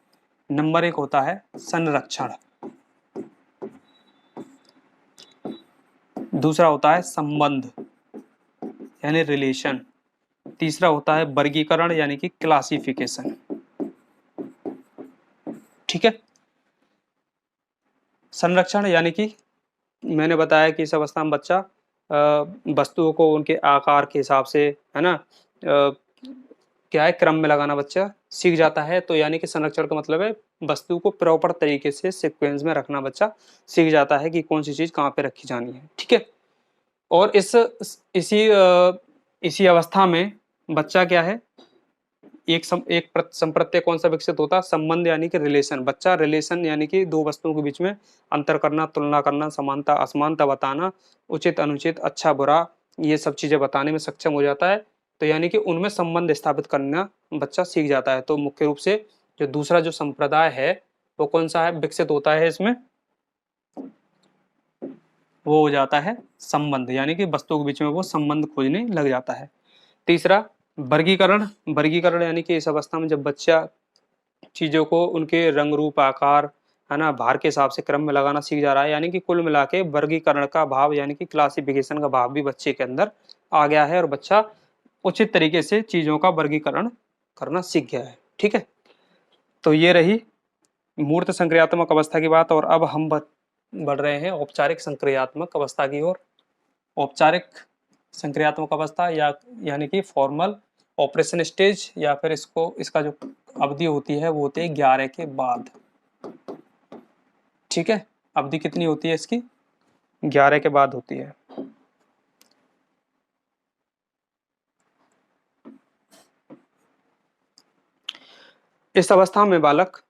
नंबर 1 होता है संरक्षण, दूसरा होता है संबंध यानी रिलेशन, तीसरा होता है वर्गीकरण यानी कि क्लासिफिकेशन। ठीक है, संरक्षण यानी कि मैंने बताया कि इस अवस्था में बच्चा वस्तुओं को उनके आकार के हिसाब से, है ना, क्या है, क्रम में लगाना बच्चा सीख जाता है। तो यानी कि संरक्षण का मतलब है वस्तु को प्रॉपर तरीके से सीक्वेंस में रखना बच्चा सीख जाता है कि कौन सी चीज कहाँ पे रखी जानी है। ठीक है, और इसी अवस्था में बच्चा क्या है, एक संप्रत्यय कौन सा विकसित होता है, संबंध यानी कि रिलेशन। बच्चा रिलेशन यानी कि दो वस्तुओं के बीच में अंतर करना, तुलना करना, समानता असमानता बताना, उचित अनुचित, अच्छा बुरा, ये सब चीजें बताने में सक्षम हो जाता है। तो यानी कि उनमें संबंध स्थापित करना बच्चा सीख जाता है। तो मुख्य रूप से जो दूसरा जो संप्रदाय है वो कौन सा है, विकसित होता है, इसमें वो हो जाता है संबंध, यानी कि वस्तुओं के बीच में वो संबंध खोजने लग जाता है। तीसरा वर्गीकरण यानी कि इस अवस्था में जब बच्चा चीजों को उनके रंग रूप आकार है ना, भार के हिसाब से क्रम में लगाना सीख जा रहा है। यानी कि कुल मिला के वर्गीकरण का भाव यानी कि क्लासिफिकेशन का भाव भी बच्चे के अंदर आ गया है और बच्चा उचित तरीके से चीजों का वर्गीकरण करना सीख गया है। ठीक है, तो ये रही मूर्त संक्रियात्मक अवस्था की बात। और अब हम बढ़ रहे हैं औपचारिक संक्रियात्मक अवस्था की ओर। औपचारिक संक्रियात्मक अवस्था यानी कि फॉर्मल ऑपरेशन स्टेज, या फिर इसका जो अवधि होती है वो होती है 11 के बाद। ठीक है, अवधि कितनी होती है इसकी? 11 के बाद होती है। इस अवस्था में बालक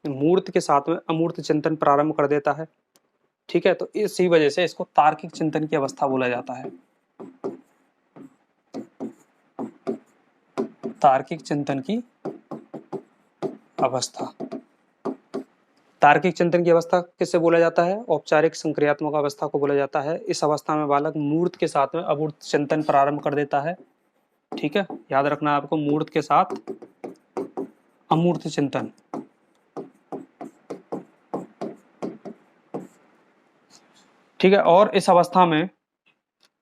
मूर्त के साथ में अमूर्त चिंतन प्रारंभ कर देता है। ठीक है, तो इसी वजह से इसको तार्किक चिंतन की अवस्था बोला जाता है। तार्किक चिंतन की अवस्था। तार्किक चिंतन की अवस्था किससे बोला जाता है? औपचारिक संक्रियात्मक अवस्था को बोला जाता है। इस अवस्था में बालक मूर्त के साथ में अमूर्त चिंतन प्रारंभ कर देता है। ठीक है, याद रखना आपको, मूर्त के साथ अमूर्त चिंतन। ठीक है, और इस अवस्था में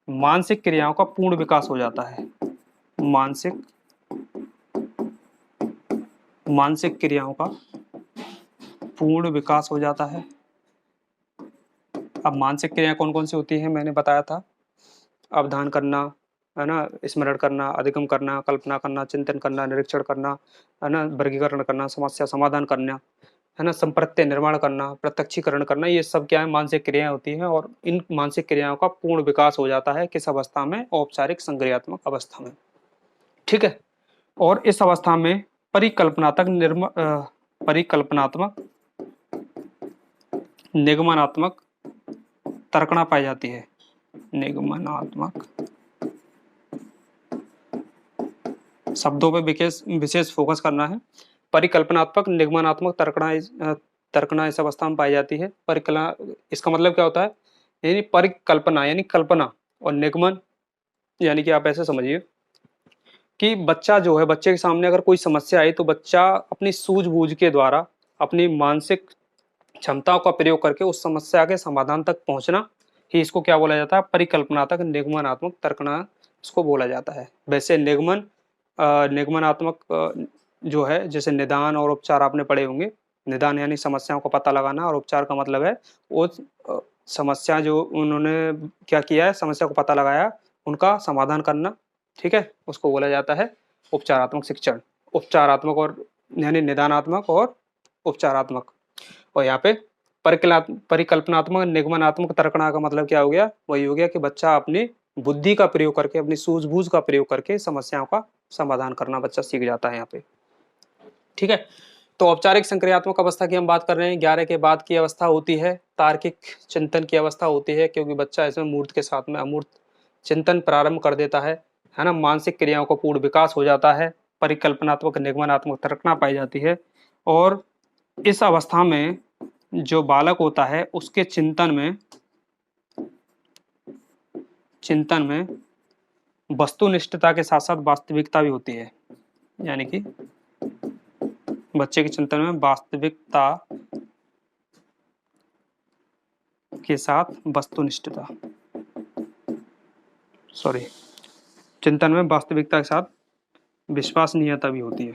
मानसिक क्रियाओं का पूर्ण विकास हो जाता है। मानसिक क्रियाओं का पूर्ण विकास हो जाता है। अब मानसिक क्रियाएं कौन कौन सी होती हैं मैंने बताया था। अवधान करना, है ना, स्मरण करना, अधिगम करना, कल्पना करना, चिंतन करना, निरीक्षण करना, है ना, वर्गीकरण करना, समस्या समाधान करना, है ना, संप्रत्यय निर्माण करना, प्रत्यक्षीकरण करना, ये सब क्या है? मानसिक क्रियाएं होती हैं। और इन मानसिक क्रियाओं का पूर्ण विकास हो जाता है किस अवस्था में? औपचारिक संक्रियात्मक अवस्था में। ठीक है, और इस अवस्था में परिकल्पनात्मक निगमनात्मक तर्कणा पाई जाती है। निगमनात्मक शब्दों पे विशेष फोकस करना है। परिकल्पनात्मक निगमनात्मक तर्कणा इस अवस्था में पाई जाती है। परिकल्पना, इसका मतलब क्या होता है? यानी परिकल्पना यानी कल्पना, और निगमन यानी कि आप ऐसे समझिए कि बच्चा जो है, बच्चे के सामने अगर कोई समस्या आई तो बच्चा अपनी सूझबूझ के द्वारा, अपनी मानसिक क्षमताओं का प्रयोग करके उस समस्या के समाधान तक पहुंचना ही इसको क्या बोला जाता है? परिकल्पनात्मक निगमनात्मक तर्कणा इसको बोला जाता है। वैसे निगमनात्मक जो है, जैसे निदान और उपचार आपने पढ़े होंगे। निदान यानी समस्याओं का पता लगाना, और उपचार का मतलब है वो समस्या जो उन्होंने क्या किया है, समस्या को पता लगाया, उनका समाधान करना। ठीक है, उसको बोला जाता है उपचारात्मक शिक्षण। उपचारात्मक और यानी निदानात्मक और उपचारात्मक। और यहाँ पे परिकल्पनात्मक निगमनात्मक तर्कणा का मतलब क्या हो गया? वही हो गया कि बच्चा अपनी बुद्धि का प्रयोग करके, अपनी सूझबूझ का प्रयोग करके समस्याओं का समाधान करना बच्चा सीख जाता है यहाँ पे। ठीक है, तो औपचारिक संक्रियात्मक अवस्था की हम बात कर रहे हैं। 11 के बाद की अवस्था होती है तार्किक चिंतन की अवस्था होती है, क्योंकि बच्चा इसमें मूर्त के साथ में अमूर्त चिंतन प्रारंभ कर देता है ना। मानसिक क्रियाओं का पूर्ण विकास हो जाता है, परिकल्पनात्मक निगमनात्मक तर्कणा पाई जाती है। और इस अवस्था में जो बालक होता है उसके चिंतन में वस्तुनिष्ठता के साथ साथ वास्तविकता भी होती है। यानी कि बच्चे के चिंतन में वास्तविकता के साथ वस्तुनिष्ठता, चिंतन में वास्तविकता के साथ विश्वसनीयता भी होती है।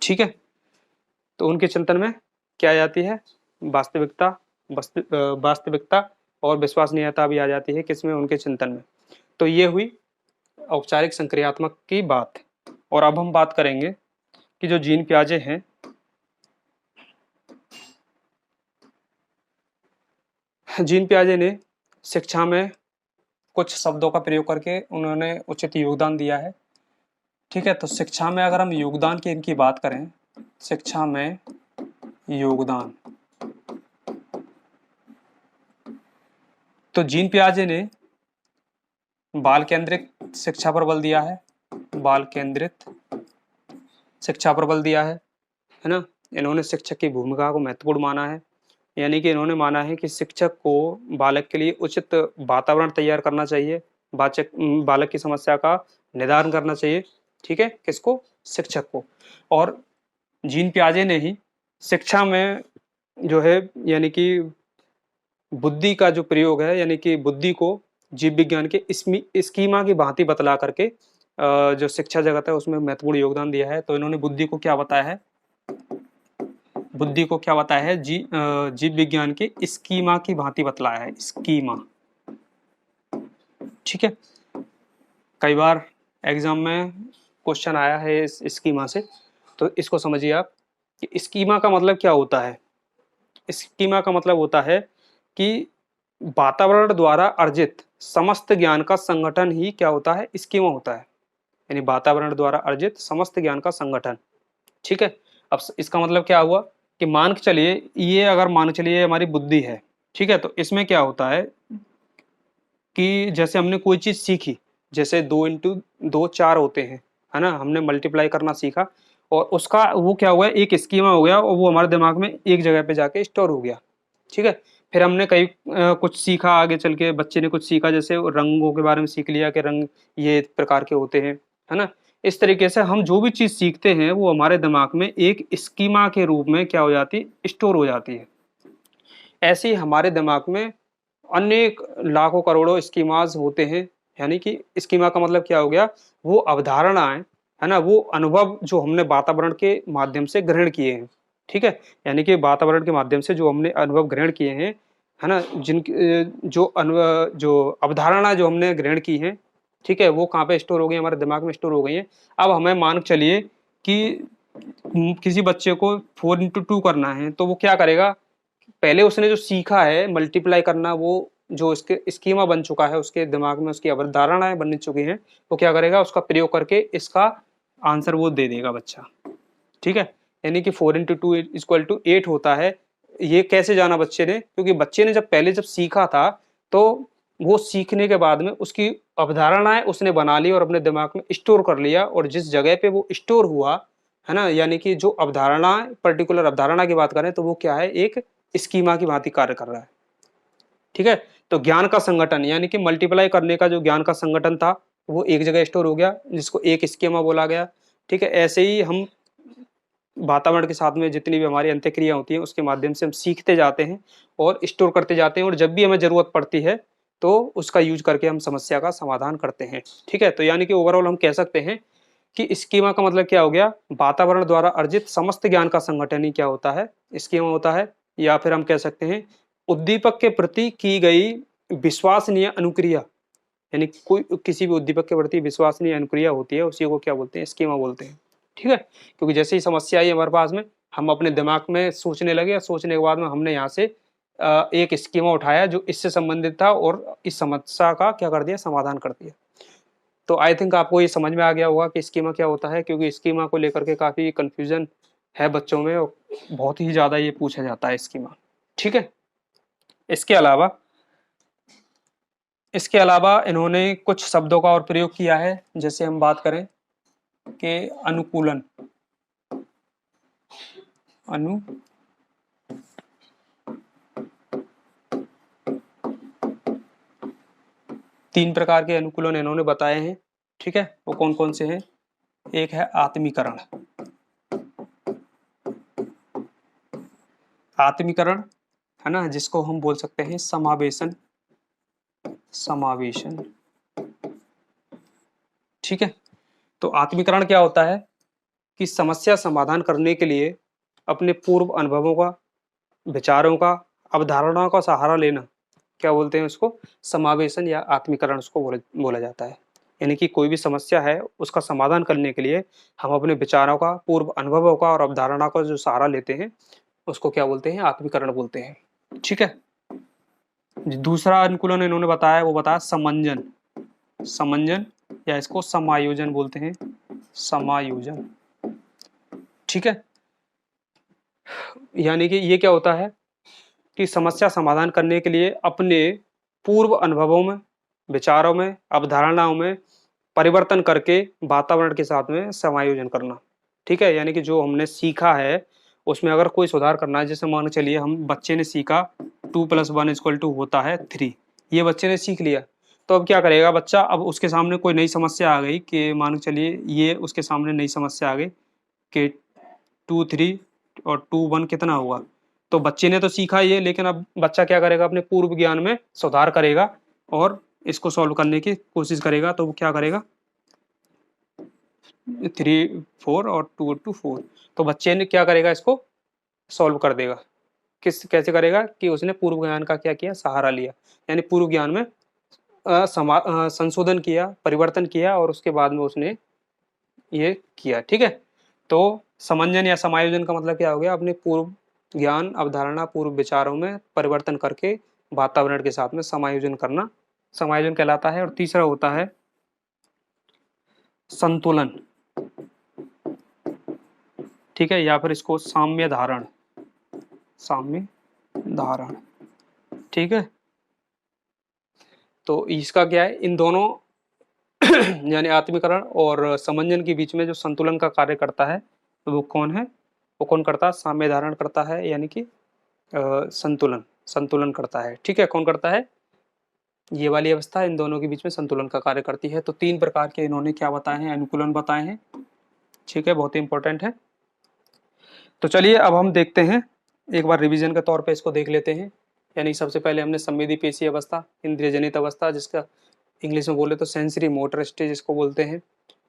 ठीक है, तो उनके चिंतन में क्या आ जाती है? वास्तविकता और विश्वसनीयता भी आ जाती है किसमें? उनके चिंतन में। तो ये हुई औपचारिक संक्रियात्मक की बात। और अब हम बात करेंगे कि जो जीन पियाजे हैं, जीन पियाजे ने शिक्षा में कुछ शब्दों का प्रयोग करके उन्होंने उचित योगदान दिया है। ठीक है, तो शिक्षा में अगर हम योगदान की इनकी बात करें, शिक्षा में योगदान, तो जीन पियाजे ने बाल केंद्रित शिक्षा पर बल दिया है। बाल केंद्रित शिक्षा पर बल दिया है ना। इन्होंने शिक्षक की भूमिका को महत्वपूर्ण माना है। यानी कि इन्होंने माना है कि शिक्षक को बालक के लिए उचित वातावरण तैयार करना चाहिए, बालक की समस्या का निदान करना चाहिए। ठीक है, किसको? शिक्षक को। और जीन पियाजे ने ही शिक्षा में जो है यानी कि बुद्धि का जो प्रयोग है, यानी कि बुद्धि को जीव विज्ञान के स्कीमा की भांति बतला करके जो शिक्षा जगत है उसमें महत्वपूर्ण योगदान दिया है। तो इन्होंने बुद्धि को क्या बताया है, बुद्धि को क्या बताया है, जीव विज्ञान के स्कीमा की भांति बतलाया है, स्कीमा। ठीक है, कई बार एग्जाम में क्वेश्चन आया है इस स्कीमा से, तो इसको समझिए आप कि स्कीमा का मतलब क्या होता है। स्कीमा का मतलब होता है कि वातावरण द्वारा अर्जित समस्त ज्ञान का संगठन ही क्या होता है, स्कीमा होता है। यानी वातावरण द्वारा अर्जित समस्त ज्ञान का संगठन। ठीक है, अब इसका मतलब क्या हुआ कि मान के चलिए, ये अगर मान के चलिए हमारी बुद्धि है, ठीक है, तो इसमें क्या होता है कि जैसे हमने कोई चीज सीखी, जैसे 2 × 2 4 होते हैं, है ना, हमने मल्टीप्लाई करना सीखा और उसका वो क्या हुआ, एक स्कीमा हो गया और वो हमारे दिमाग में एक जगह पे जाके स्टोर हो गया। ठीक है, फिर हमने कई कुछ सीखा, आगे चल के बच्चे ने कुछ सीखा, जैसे रंगों के बारे में सीख लिया कि रंग ये प्रकार के होते हैं, है ना। इस तरीके से हम जो भी चीज सीखते हैं वो हमारे दिमाग में एक स्कीमा के रूप में क्या हो जाती है, स्टोर हो जाती है। ऐसे ही हमारे दिमाग में अनेक लाखों करोड़ों स्कीमाज होते हैं। यानी कि स्कीमा का मतलब क्या हो गया, वो अवधारणाएं, है ना, वो अनुभव जो हमने वातावरण के माध्यम से ग्रहण किए हैं। ठीक है, यानी कि वातावरण के माध्यम से जो हमने अनुभव ग्रहण किए हैं, है ना, जिन जो अनुभव जो अवधारणा जो हमने ग्रहण की है, ठीक है, वो कहाँ पे स्टोर हो गई, हमारे दिमाग में स्टोर हो गई है। अब हमें मान के चलिए कि किसी बच्चे को 4 × 2 करना है, तो वो क्या करेगा, पहले उसने जो सीखा है मल्टीप्लाई करना, वो जो इसके स्कीमा बन चुका है, उसके दिमाग में उसकी अवधारणाएं बन चुकी हैं, वो क्या करेगा, उसका प्रयोग करके इसका आंसर वो दे देगा बच्चा। ठीक है, यानी कि 4 × 2 = 8 होता है। ये कैसे जाना बच्चे ने, क्योंकि बच्चे ने जब सीखा था, तो वो सीखने के बाद में उसकी अवधारणाएं उसने बना ली और अपने दिमाग में स्टोर कर लिया, और जिस जगह पे वो स्टोर हुआ, है ना, यानी कि जो अवधारणा, पर्टिकुलर अवधारणा की बात करें तो वो क्या है, एक स्कीमा की भांति कार्य कर रहा है। ठीक है, तो ज्ञान का संगठन, यानी कि मल्टीप्लाई करने का जो ज्ञान का संगठन था वो एक जगह स्टोर हो गया, जिसको एक स्कीमा बोला गया। ठीक है, ऐसे ही हम वातावरण के साथ में जितनी भी हमारी अंत्यक्रिया होती है उसके माध्यम से हम सीखते जाते हैं और स्टोर करते जाते हैं, और जब भी हमें जरूरत पड़ती है तो उसका यूज करके हम समस्या का समाधान करते हैं। ठीक है, तो यानी कि ओवरऑल हम कह सकते हैं कि स्कीमा का मतलब क्या हो गया, वातावरण द्वारा अर्जित समस्त ज्ञान का संगठन ही क्या होता है, स्कीमा होता है। या फिर हम कह सकते हैं उद्दीपक के प्रति की गई विश्वसनीय अनुक्रिया, यानी कोई किसी भी उद्दीपक के प्रति विश्वसनीय अनुक्रिया होती है, उसी को क्या बोलते हैं, स्कीमा बोलते हैं। ठीक है, क्योंकि जैसे ही समस्या आई हमारे पास में, हम अपने दिमाग में सोचने लगे, और सोचने के बाद में हमने यहाँ से एक स्कीमा उठाया जो इससे संबंधित था, और इस समस्या का क्या कर दिया, समाधान कर दिया। तो आई थिंक आपको ये समझ में आ गया होगा कि स्कीमा क्या होता है, क्योंकि स्कीमा को लेकर के काफ़ी कन्फ्यूजन है बच्चों में, और बहुत ही ज़्यादा ये पूछा जाता है स्कीमा। ठीक है, इसके अलावा इन्होंने कुछ शब्दों का और प्रयोग किया है। जैसे हम बात करें कि अनुकूलन, अनु 3 प्रकार के अनुकूलन इन्होंने बताए हैं। ठीक है, वो कौन कौन से हैं, एक है आत्मीकरण। आत्मीकरण, है ना, जिसको हम बोल सकते हैं समावेशन। ठीक है, तो आत्मीकरण क्या होता है कि समस्या समाधान करने के लिए अपने पूर्व अनुभवों का, विचारों का, अवधारणाओं का सहारा लेना, क्या बोलते हैं उसको, समावेशन या आत्मीकरण उसको बोला जाता है। यानी कि कोई भी समस्या है उसका समाधान करने के लिए हम अपने विचारों का, पूर्व अनुभवों का और अवधारणा का जो सहारा लेते हैं उसको क्या बोलते हैं, आत्मीकरण बोलते हैं। ठीक है, दूसरा अनुकूलन इन्होंने बताया, वो बताया समंजन या इसको समायोजन बोलते हैं, समायोजन। ठीक है, यानी कि ये क्या होता है कि समस्या समाधान करने के लिए अपने पूर्व अनुभवों में, विचारों में, अवधारणाओं में परिवर्तन करके वातावरण के साथ में समायोजन करना। ठीक है, यानी कि जो हमने सीखा है उसमें अगर कोई सुधार करना है, जैसे मान के चलिए हम बच्चे ने सीखा 2 + 1 = होता है 3, ये बच्चे ने सीख लिया, तो अब क्या करेगा बच्चा, अब उसके सामने कोई नई समस्या आ गई कि मान के चलिए ये उसके सामने नई समस्या आ गई कि 2 3 और 2 1 कितना हुआ। तो बच्चे ने तो सीखा ये, लेकिन अब बच्चा क्या करेगा, अपने पूर्व ज्ञान में सुधार करेगा और इसको सॉल्व करने की कोशिश करेगा। तो वो क्या करेगा, 3 4 और 2 4, तो बच्चे ने क्या करेगा, इसको सॉल्व कर देगा। कैसे करेगा कि उसने पूर्व ज्ञान का क्या किया, सहारा लिया, यानी पूर्व ज्ञान में संशोधन किया, परिवर्तन किया और उसके बाद में उसने ये किया। ठीक है, तो समंजन या समायोजन का मतलब क्या हो गया, अपने पूर्व ज्ञान, अवधारणा, पूर्व विचारों में परिवर्तन करके वातावरण के साथ में समायोजन करना, समायोजन कहलाता है। और तीसरा होता है संतुलन। ठीक है, या फिर इसको साम्य धारण, साम्य धारण। ठीक है, तो इसका क्या है, इन दोनों यानी आत्मीकरण और समंजन के बीच में जो संतुलन का कार्य करता है वो कौन है, वो कौन करता है, साम्य धारण करता है, यानी कि संतुलन, संतुलन करता है। ठीक है, कौन करता है, ये वाली अवस्था इन दोनों के बीच में संतुलन का कार्य करती है। तो 3 प्रकार के इन्होंने क्या बताए हैं, अनुकूलन बताए हैं। ठीक है, बहुत ही इंपॉर्टेंट है। तो चलिए अब हम देखते हैं, एक बार रिवीजन के तौर पे इसको देख लेते हैं। यानी सबसे पहले हमने संवेदी पेशी अवस्था, इंद्रिय जनित अवस्था, जिसका इंग्लिश में बोले तो सेंसरी मोटर स्टेज इसको बोलते हैं,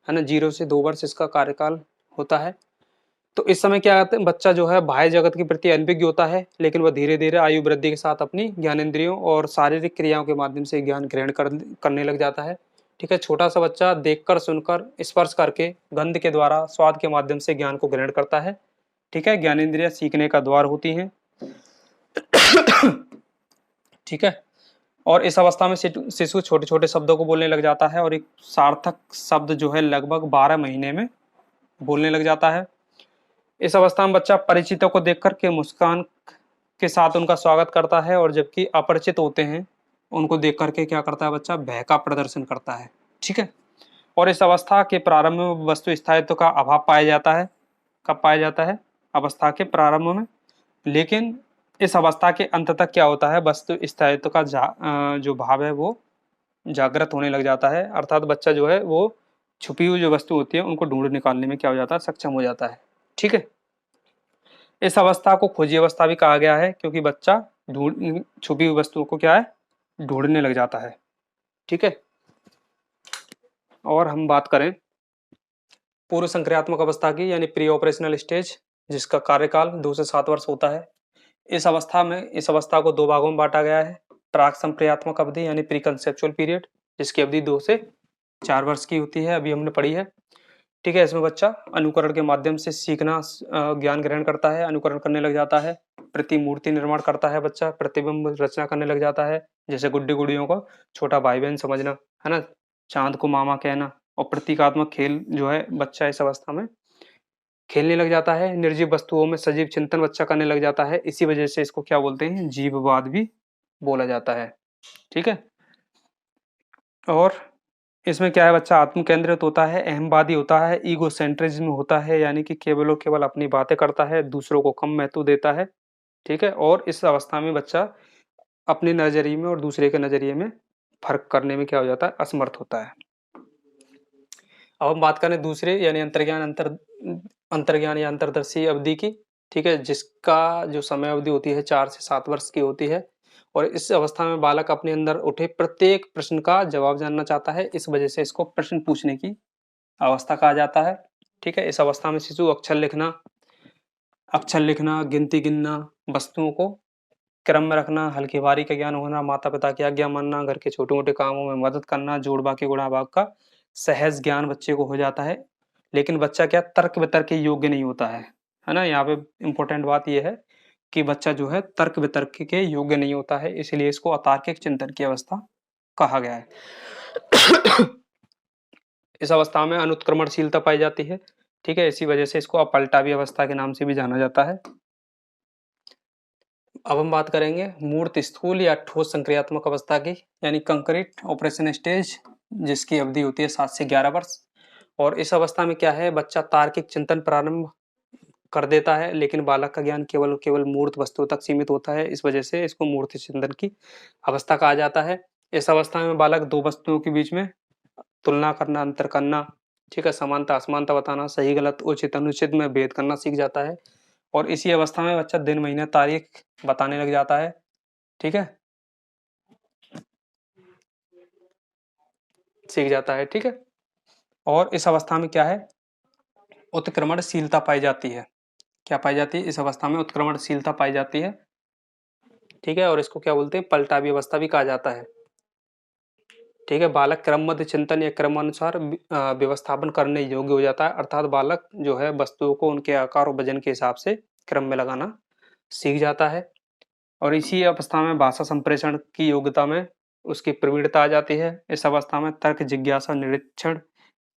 है ना। 0 से 2 वर्ष इसका कार्यकाल होता है। तो इस समय क्या कहते हैं, बच्चा जो है बाह्य जगत के प्रति अनभिज्ञ होता है, लेकिन वह धीरे धीरे आयु वृद्धि के साथ अपनी ज्ञानेंद्रियों और शारीरिक क्रियाओं के माध्यम से ज्ञान ग्रहण करने लग जाता है। ठीक है, छोटा सा बच्चा देखकर, सुनकर, स्पर्श करके, गंध के द्वारा, स्वाद के माध्यम से ज्ञान को ग्रहण करता है। ठीक है, ज्ञानेंद्रियां सीखने का द्वार होती हैं। ठीक है, और इस अवस्था में शिशु छोटे छोटे शब्दों को बोलने लग जाता है और एक सार्थक शब्द जो है लगभग 12 महीने में बोलने लग जाता है। इस अवस्था में बच्चा परिचितों को देख करके मुस्कान के साथ उनका स्वागत करता है, और जबकि अपरिचित होते हैं उनको देख करके क्या करता है बच्चा, भय का प्रदर्शन करता है। ठीक है, और इस अवस्था के प्रारंभ में वस्तु स्थायित्व का अभाव पाया जाता है। कब पाया जाता है, अवस्था के प्रारंभ में। लेकिन इस अवस्था के अंत तक क्या होता है, वस्तु स्थायित्व का जो भाव है वो जागृत होने लग जाता है। अर्थात बच्चा जो है वो छुपी हुई जो वस्तु होती है उनको ढूंढ निकालने में क्या हो जाता है, सक्षम हो जाता है। ठीक है, इस अवस्था को खोजी अवस्था भी कहा गया है, क्योंकि बच्चा ढूंढ छुपी हुई वस्तुओं को क्या है, ढूंढने लग जाता है। ठीक है, और हम बात करें पूर्व संक्रियात्मक अवस्था की, यानी प्री ऑपरेशनल स्टेज, जिसका कार्यकाल 2 से 7 वर्ष होता है। इस अवस्था को 2 भागों में बांटा गया है। प्राक संक्रियात्मक अवधि यानी प्री कंसेप्चुअल पीरियड, जिसकी अवधि 2 से 4 वर्ष की होती है, अभी हमने पढ़ी है। ठीक है, इसमें बच्चा अनुकरण के माध्यम से सीखना, ज्ञान ग्रहण करता है, अनुकरण करने लग जाता है, प्रतिमूर्ति निर्माण करता है बच्चा, प्रतिबिंब रचना करने लग जाता है, जैसे गुड्डी गुड़ियों को छोटा भाई बहन समझना, है ना, चांद को मामा कहना। और प्रतीकात्मक खेल जो है बच्चा इस अवस्था में खेलने लग जाता है। निर्जीव वस्तुओं में सजीव चिंतन बच्चा करने लग जाता है, इसी वजह से इसको क्या बोलते हैं, जीववाद भी बोला जाता है। ठीक है, और इसमें क्या है, बच्चा आत्म केंद्रित होता है, अहमवादी होता है, ईगो सेंट्रिज्म होता है, यानी कि केवल और केवल अपनी बातें करता है, दूसरों को कम महत्व देता है। ठीक है, और इस अवस्था में बच्चा अपने नजरिए में और दूसरे के नजरिए में फर्क करने में क्या हो जाता है, असमर्थ होता है। अब हम बात करें दूसरे यानी अंतर्ज्ञान या अंतर्दर्शी अवधि की। ठीक है, जिसका जो समय अवधि होती है 4 से 7 वर्ष की होती है, और इस अवस्था में बालक अपने अंदर उठे प्रत्येक प्रश्न का जवाब जानना चाहता है, इस वजह से इसको प्रश्न पूछने की अवस्था कहा जाता है। ठीक है, इस अवस्था में शिशु अक्षर लिखना, गिनती गिनना, वस्तुओं को क्रम में रखना, हल्की भारी का ज्ञान होना, माता पिता की आज्ञा मानना, घर के छोटे मोटे कामों में मदद करना, जोड़ बाकी गुणा भाग का सहज ज्ञान बच्चे को हो जाता है। लेकिन बच्चा क्या तर्क वितर्क के योग्य नहीं होता है ना। यहाँ पे इम्पोर्टेंट बात यह है कि बच्चा जो है तर्क वितर्क के योग्य नहीं होता है, इसलिए इसको अतार्किक चिंतन की अवस्था कहा गया है। इस अवस्था में अनुत्क्रमणशीलता पाई जाती है। ठीक है, इसी वजह से इसको अपलटावी अवस्था के नाम से भी जाना जाता है। अब हम बात करेंगे मूर्त स्थूल या ठोस संक्रियात्मक अवस्था की, यानी कंक्रीट ऑपरेशन स्टेज, जिसकी अवधि होती है 7 से 11 वर्ष। और इस अवस्था में क्या है, बच्चा तार्किक चिंतन प्रारंभ कर देता है, लेकिन बालक का ज्ञान केवल केवल मूर्त वस्तुओं तक सीमित होता है, इस वजह से इसको मूर्त चिंतन की अवस्था कहा जाता है। इस अवस्था में बालक दो वस्तुओं के बीच में तुलना करना, अंतर करना, ठीक है, समानता असमानता बताना, सही गलत उचित अनुचित में भेद करना सीख जाता है। और इसी अवस्था में बच्चा दिन महीने तारीख बताने लग जाता है, ठीक है, सीख जाता है, ठीक है। और इस अवस्था में क्या है, उत्क्रमणशीलता पाई जाती है। क्या पाई जाती है, इस अवस्था में उत्क्रमणशीलता पाई जाती है, ठीक है। और इसको क्या बोलते हैं, पलटावी अवस्था भी कहा जाता है, ठीक है। बालक क्रमबद्ध चिंतन या क्रमानुसार व्यवस्थापन करने योग्य हो जाता है, अर्थात बालक जो है वस्तुओं को उनके आकार और वजन के हिसाब से क्रम में लगाना सीख जाता है। और इसी अवस्था में भाषा संप्रेषण की योग्यता में उसकी प्रवीणता आ जाती है। इस अवस्था में तर्क, जिज्ञासा, निरीक्षण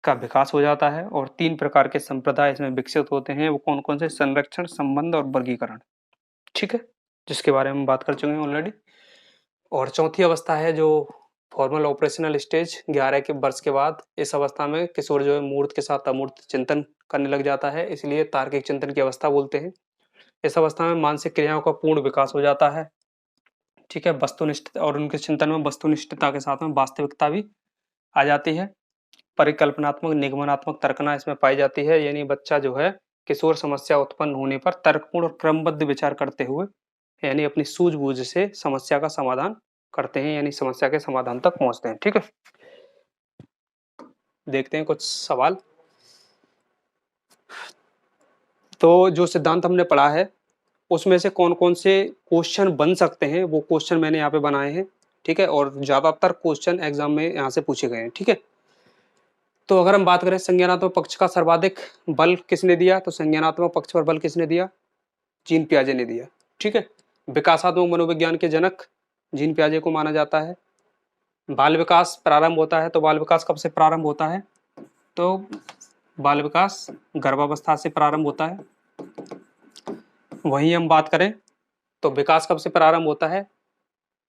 का विकास हो जाता है। और 3 प्रकार के संप्रदाय इसमें विकसित होते हैं। वो कौन कौन से, संरक्षण, संबंध और वर्गीकरण, ठीक है, जिसके बारे में बात कर चुके हैं ऑलरेडी। और चौथी अवस्था है जो फॉर्मल ऑपरेशनल स्टेज, 11 के वर्ष के बाद। इस अवस्था में किशोर जो है मूर्त के साथ अमूर्त चिंतन करने लग जाता है, इसलिए तार्किक चिंतन की अवस्था बोलते हैं। इस अवस्था में मानसिक क्रियाओं का पूर्ण विकास हो जाता है, ठीक है, वस्तुनिष्ठ, और उनके चिंतन में वस्तुनिष्ठता के साथ में वास्तविकता भी आ जाती है। परिकल्पनात्मक, निगमनात्मक तर्कना इसमें पाई जाती है, यानी बच्चा जो है किशोर समस्या उत्पन्न होने पर तर्कपूर्ण और क्रमबद्ध विचार करते हुए, यानी अपनी सूझबूझ से समस्या का समाधान करते हैं, यानी समस्या के समाधान तक पहुंचते हैं, ठीक है। देखते हैं कुछ सवाल। तो जो सिद्धांत हमने पढ़ा है उसमें से कौन कौन से क्वेश्चन बन सकते हैं, वो क्वेश्चन मैंने यहाँ पे बनाए हैं, ठीक है। और ज्यादातर क्वेश्चन एग्जाम में यहाँ से पूछे गए हैं, ठीक है। तो अगर हम बात करें संज्ञानात्मक पक्ष का सर्वाधिक बल किसने दिया, तो संज्ञानात्मक पक्ष पर बल किसने दिया, जीन पियाजे ने दिया, ठीक है। विकासात्मक मनोविज्ञान के जनक जीन पियाजे को माना जाता है। बाल विकास प्रारंभ होता है, तो बाल विकास कब से प्रारंभ होता है, तो बाल विकास गर्भावस्था से प्रारंभ होता है। वहीं हम बात करें तो विकास कब से प्रारंभ होता है,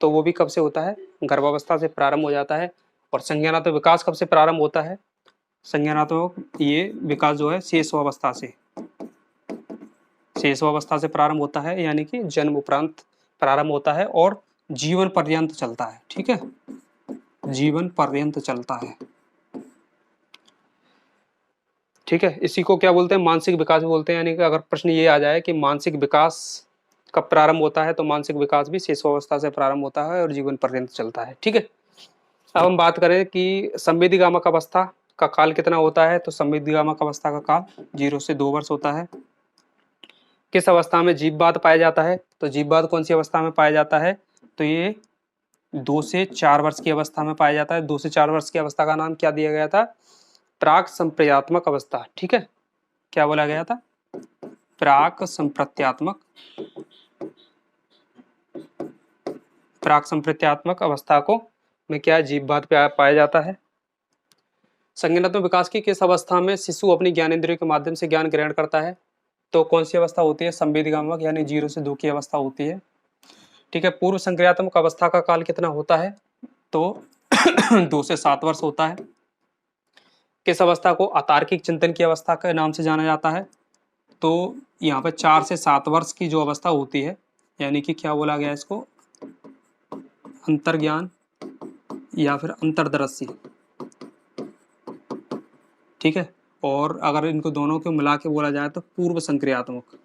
तो वो भी कब से होता है, गर्भावस्था से प्रारंभ हो जाता है। और संज्ञानात्मक विकास कब से प्रारंभ होता है, संज्ञानात्मक ये विकास जो है शेषवावस्था से प्रारंभ होता है, यानी कि जन्म उपरांत प्रारंभ होता है और जीवन पर्यंत चलता है, ठीक है, जीवन पर्यंत चलता है, ठीक है। इसी को क्या बोलते हैं, मानसिक विकास भी बोलते हैं। यानी कि अगर प्रश्न ये आ जाए कि मानसिक विकास कब प्रारंभ होता है, तो मानसिक विकास भी शेषवावस्था से प्रारंभ होता है और जीवन पर्यंत चलता है, ठीक है। अब हम बात करें कि संवेदीगामक अवस्था का काल कितना होता है, तो संवेदीगामक अवस्था का काल 0 से 2 वर्ष होता है। किस अवस्था में जीववाद पाया जाता है, तो जीववाद कौन सी अवस्था में पाया जाता है, तो ये 2 से 4 वर्ष की अवस्था में पाया जाता है। 2 से 4 वर्ष की अवस्था का नाम क्या दिया गया था, प्राक संप्रत्यात्मक अवस्था, ठीक है। क्या बोला गया था, प्राक संप्रत्यात्मक अवस्था को में क्या जीववाद पाया जाता है। संज्ञानात्मक विकास की किस अवस्था में शिशु अपनी ज्ञानेंद्रियों के माध्यम से ज्ञान ग्रहण करता है, तो कौन सी अवस्था होती है, संवेदीगामक, यानी 0 से 2 की अवस्था होती है, ठीक है। पूर्व संक्रियात्मक अवस्था का काल कितना होता है, तो 2 से 7 वर्ष होता है। किस अवस्था को अतार्किक चिंतन की अवस्था के नाम से जाना जाता है, तो यहाँ पे 4 से 7 वर्ष की जो अवस्था होती है, यानी कि क्या बोला गया इसको, अंतर्ज्ञान या फिर अंतर्दृष्टि, ठीक है। और अगर इनको दोनों को मिला के बोला जाए तो पूर्व संक्रियात्मक,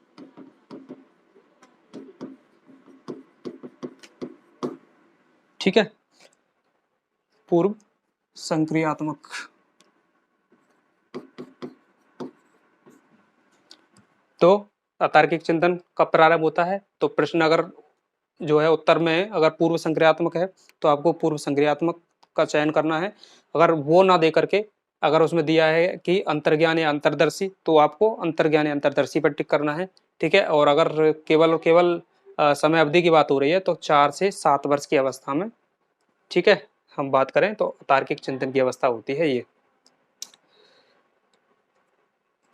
ठीक है, पूर्व संक्रियात्मक। तो अतार्किक चिंतन कब प्रारंभ होता है, तो प्रश्न अगर जो है उत्तर में अगर पूर्व संक्रियात्मक है तो आपको पूर्व संक्रियात्मक का चयन करना है। अगर वो ना दे करके अगर उसमें दिया है कि अंतर्ज्ञान या अंतर्दर्शी, तो आपको अंतर्ज्ञान या अंतर्दर्शी पर टिक करना है, ठीक है। और अगर केवल और केवल समय अवधि की बात हो रही है तो 4 से 7 वर्ष की अवस्था में, ठीक है, हम बात करें तो तार्किक चिंतन की अवस्था होती है ये।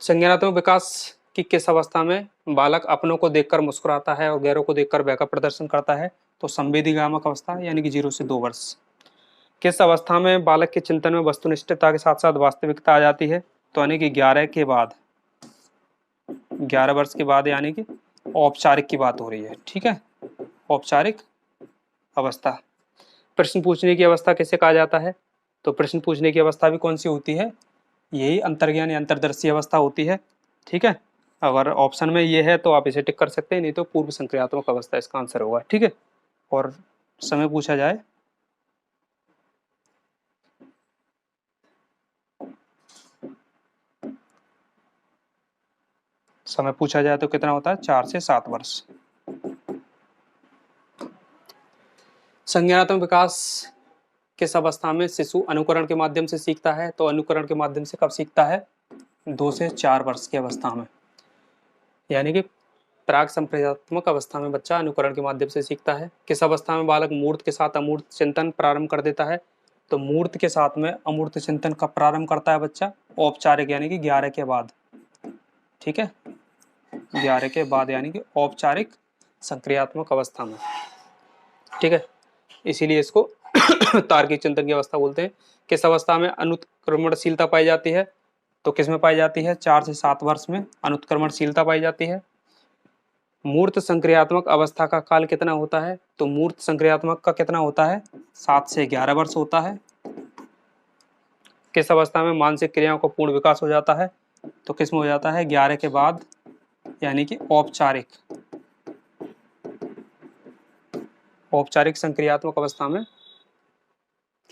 संज्ञानात्मक विकास की किस अवस्था में बालक अपनों को देखकर मुस्कुराता है और गैरों को देखकर भय का प्रदर्शन करता है, तो संवेदीगामक अवस्था, यानी कि 0 से 2 वर्ष। किस अवस्था में बालक के चिंतन में वस्तुनिष्ठता के साथ साथ वास्तविकता आ जाती है, तो यानी कि 11 के बाद, 11 वर्ष के बाद, यानी कि औपचारिक की बात हो रही है, ठीक है, औपचारिक अवस्था। प्रश्न पूछने की अवस्था किसे कहा जाता है? तो प्रश्न पूछने की अवस्था भी कौन सी होती है? यही अंतर्ज्ञान या अंतर्दर्शी अवस्था होती है। ठीक है, अगर ऑप्शन में ये है तो आप इसे टिक कर सकते हैं, नहीं तो पूर्व संक्रियात्मक अवस्था इसका आंसर होगा। ठीक है, और समय पूछा जाए तो कितना होता है? 4 से 7 वर्ष। संज्ञानात्मक विकास किस अवस्था में शिशु अनुकरण के माध्यम से सीखता है? तो अनुकरण के माध्यम से कब सीखता है? 2 से 4 वर्ष की अवस्था में, यानी कि प्राक संप्रेषणात्मक अवस्था में बच्चा अनुकरण के माध्यम से सीखता है। किस अवस्था में बालक मूर्त के साथ अमूर्त चिंतन प्रारंभ कर देता है? तो मूर्त के साथ में अमूर्त चिंतन कब प्रारंभ करता है बच्चा? औपचारिक यानी कि 11 के बाद। ठीक है, 11 के बाद यानी कि औपचारिक संक्रियात्मक अवस्था में। ठीक है, इसीलिए इसको तार्किक चिंतन की अवस्था बोलते हैं। किस अवस्था में अनुत्क्रमणशीलता पाई जाती है? तो किस में पाई जाती है? 4 से 7 वर्ष में अनुत्क्रमणशीलता पाई जाती है। मूर्त संक्रियात्मक अवस्था का काल कितना होता है? तो मूर्त संक्रियात्मक का कितना होता है? 7 से 11 वर्ष होता है। किस अवस्था में मानसिक क्रियाओं का पूर्ण विकास हो जाता है? तो किस में हो जाता है? 11 के बाद, यानी कि औपचारिक संक्रियात्मक अवस्था में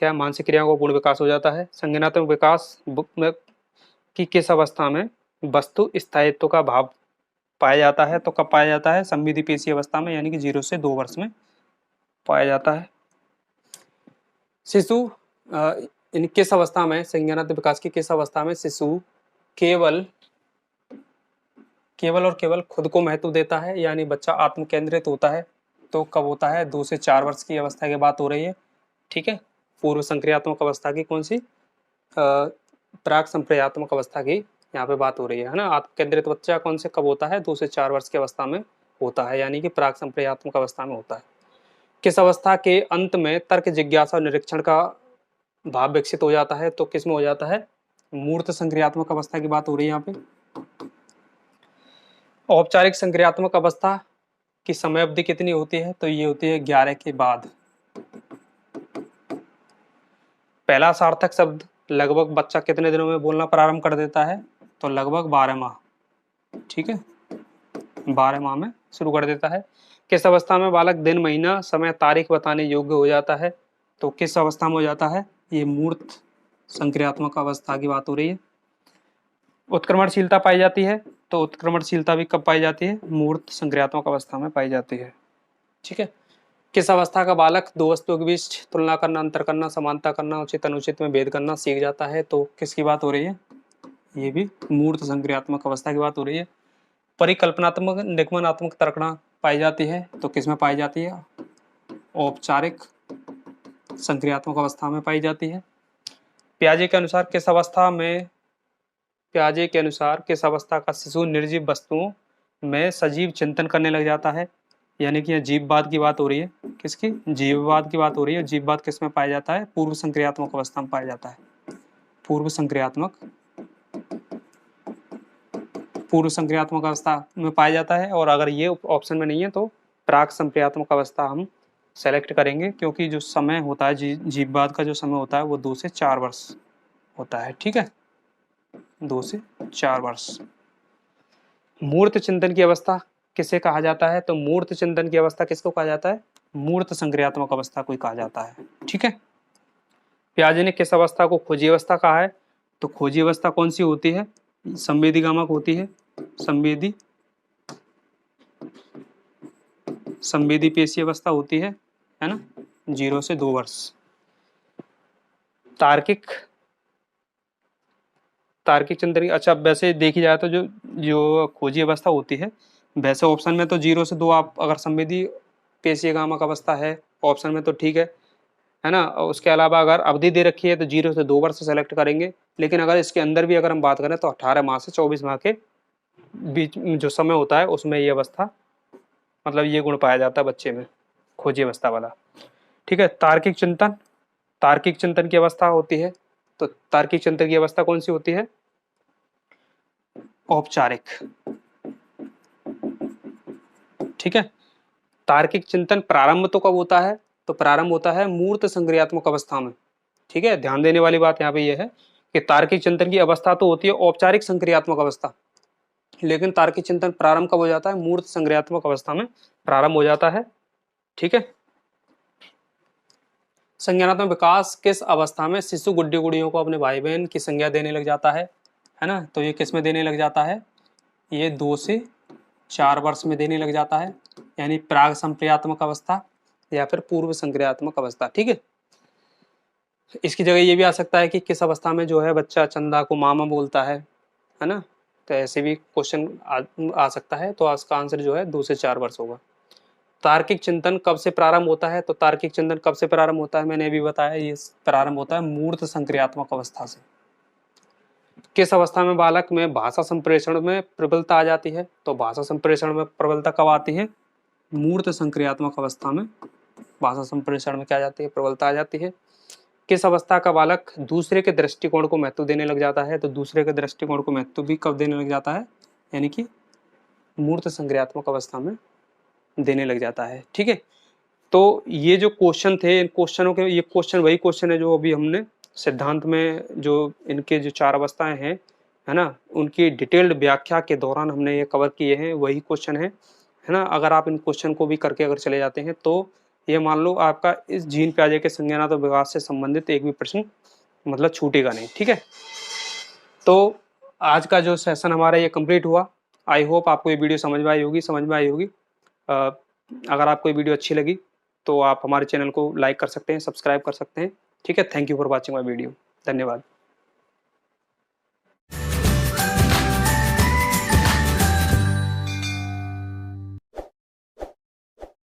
क्या मानसिक क्रियाओं का पूर्ण विकास हो जाता है। संज्ञानात्मक विकास की किस अवस्था में वस्तु स्थायित्व का भाव पाया जाता है? तो कब पाया जाता है? संवेदी पेशी अवस्था में, यानी कि 0 से 2 वर्ष में पाया जाता है। शिशु इन किस अवस्था में, संज्ञानात्मक विकास की किस अवस्था में शिशु केवल और केवल खुद को महत्व देता है, यानी बच्चा आत्म केंद्रित होता है? तो कब होता है? 2 से 4 वर्ष की अवस्था की बात हो रही है। ठीक है, पूर्व संक्रियात्मक अवस्था की कौन सी? प्राक संप्रेषणात्मक अवस्था की यहाँ पे बात हो रही है ना। आत्म केंद्रित बच्चा कौन से कब होता है? 2 से 4 वर्ष की अवस्था में होता है, यानी कि प्राक संप्रेषणात्मक अवस्था में होता है। किस अवस्था के अंत में तर्क जिज्ञासा और निरीक्षण का भाव विकसित हो जाता है? तो किस में हो जाता है? मूर्त संक्रियात्मक अवस्था की बात हो रही है यहाँ पे। औपचारिक संक्रियात्मक अवस्था की समय अवधि कितनी होती है? तो ये होती है 11 के बाद। पहला सार्थक शब्द लगभग बच्चा कितने दिनों में बोलना प्रारंभ कर देता है? तो लगभग 12 माह। ठीक है, 12 माह में शुरू कर देता है। किस अवस्था में बालक दिन, महीना, समय, तारीख बताने योग्य हो जाता है? तो किस अवस्था में हो जाता है? ये मूर्त संक्रियात्मक अवस्था की बात हो रही है। उत्क्रमणशीलता पाई जाती है? तो उत्क्रमणशीलता भी कब पाई जाती है? मूर्त संक्रियात्मक अवस्था में पाई जाती है। ठीक है, किस अवस्था का बालक दो वस्तुओं के बीच तुलना करना, अंतर करना, समानता करना, उचित अनुचित में भेद करना सीख जाता है? तो किसकी बात हो रही है? ये भी मूर्त संक्रियात्मक अवस्था की बात हो रही है। परिकल्पनात्मक निगमनात्मक तर्कणा पाई जाती है? तो किस में पाई जाती है? औपचारिक संक्रियात्मक अवस्था में पाई जाती है। पियाजे के अनुसार किस अवस्था का शिशु निर्जीव वस्तुओं में सजीव चिंतन करने लग जाता है? यानी कि जीववाद की बात हो रही है। किसकी? जीववाद की बात हो रही है। जीववाद किस में पाया जाता है? पूर्व संक्रियात्मक अवस्था में पाया जाता है। पूर्व संक्रियात्मक अवस्था में पाया जाता है। और अगर ये ऑप्शन में नहीं है तो प्राक संक्रियात्मक अवस्था हम सेलेक्ट करेंगे, क्योंकि जो समय होता है जीववाद का जो समय होता है वो 2 से 4 वर्ष होता है। ठीक है, 2 से 4 वर्ष। मूर्त चिंतन की अवस्था किसे कहा जाता है? तो मूर्त चिंतन की अवस्था किसको कहा जाता है? मूर्त संक्रियात्मक अवस्था को कहा जाता है। ठीक है, पियाजे ने किस अवस्था को खोजी अवस्था कहा है? तो खोजी अवस्था कौन सी होती है? संवेदी गामक होती है। संवेदी पेशी अवस्था होती है ना, 0 से 2 वर्ष। तार्किक चिंतन, अच्छा वैसे देखी जाए तो जो खोजी अवस्था होती है, वैसे ऑप्शन में तो 0 से 2, आप अगर संवेदी पेशी गामक अवस्था है ऑप्शन में तो ठीक है ना। उसके अलावा अगर अवधि दे रखी है तो 0 से 2 वर्ष सेलेक्ट करेंगे। लेकिन अगर इसके अंदर भी अगर हम बात करें तो 18 माह से 24 माह के बीच जो समय होता है उसमें ये अवस्था, मतलब ये गुण पाया जाता है बच्चे में, खोजी अवस्था वाला। ठीक है, तार्किक चिंतन की अवस्था होती है। तो तार्किक चिंतन की अवस्था कौन सी होती है? औपचारिक। ठीक है, तार्किक चिंतन प्रारंभ तो कब होता है? तो प्रारंभ होता है मूर्त संक्रियात्मक अवस्था में। ठीक है, ध्यान देने वाली बात यहाँ पे यह है कि तार्किक चिंतन की अवस्था तो होती है औपचारिक संक्रियात्मक अवस्था, लेकिन तार्किक चिंतन प्रारंभ कब हो जाता है? मूर्त संक्रियात्मक अवस्था में प्रारंभ हो जाता है। ठीक है, संज्ञानात्मक विकास किस अवस्था में शिशु गुड्डी गुड़ियों को अपने भाई बहन की संज्ञा देने लग जाता है ना? तो ये किस में देने लग जाता है? ये 2 से 4 वर्ष में देने लग जाता है, यानी प्राग संक्रियात्मक अवस्था या फिर पूर्व संक्रियात्मक अवस्था। ठीक है, इसकी जगह ये भी आ सकता है कि किस अवस्था में जो है बच्चा चंदा को मामा बोलता है ना? तो ऐसे भी क्वेश्चन आ सकता है। तो इसका आंसर जो है 2 से 4 वर्ष होगा। तार्किक चिंतन कब से प्रारंभ होता है? तो तार्किक चिंतन कब से प्रारंभ होता है? मैंने अभी बताया, ये प्रारंभ होता है मूर्त संक्रियात्मक अवस्था से। किस अवस्था में बालक में भाषा संप्रेषण में प्रबलता आ जाती है? तो भाषा संप्रेषण में प्रबलता कब आती है? मूर्त संक्रियात्मक अवस्था में भाषा संप्रेषण में क्या आ जाती है? प्रबलता आ जाती है। किस अवस्था का बालक दूसरे के दृष्टिकोण को महत्व देने लग जाता है? तो दूसरे के दृष्टिकोण को महत्व भी कब देने लग जाता है? यानी कि मूर्त संक्रियात्मक अवस्था में देने लग जाता है। ठीक है, तो ये जो क्वेश्चन थे, इन क्वेश्चनों के, ये क्वेश्चन वही क्वेश्चन है जो अभी हमने सिद्धांत में जो इनके जो 4 अवस्थाएं हैं, है ना, उनकी डिटेल्ड व्याख्या के दौरान हमने ये कवर किए हैं, वही क्वेश्चन है ना। अगर आप इन क्वेश्चन को भी करके अगर चले जाते हैं तो ये मान लो आपका इस जीन प्याजे के संज्ञानात्मक विकास से संबंधित एक भी प्रश्न मतलब छूटेगा नहीं। ठीक है, तो आज का जो सेशन हमारा ये कंप्लीट हुआ। आई होप आपको ये वीडियो समझ में आई होगी। अगर आपको ये वीडियो अच्छी लगी तो आप हमारे चैनल को लाइक कर सकते हैं, सब्सक्राइब कर सकते हैं। ठीक है, thank you for watching my video. धन्यवाद।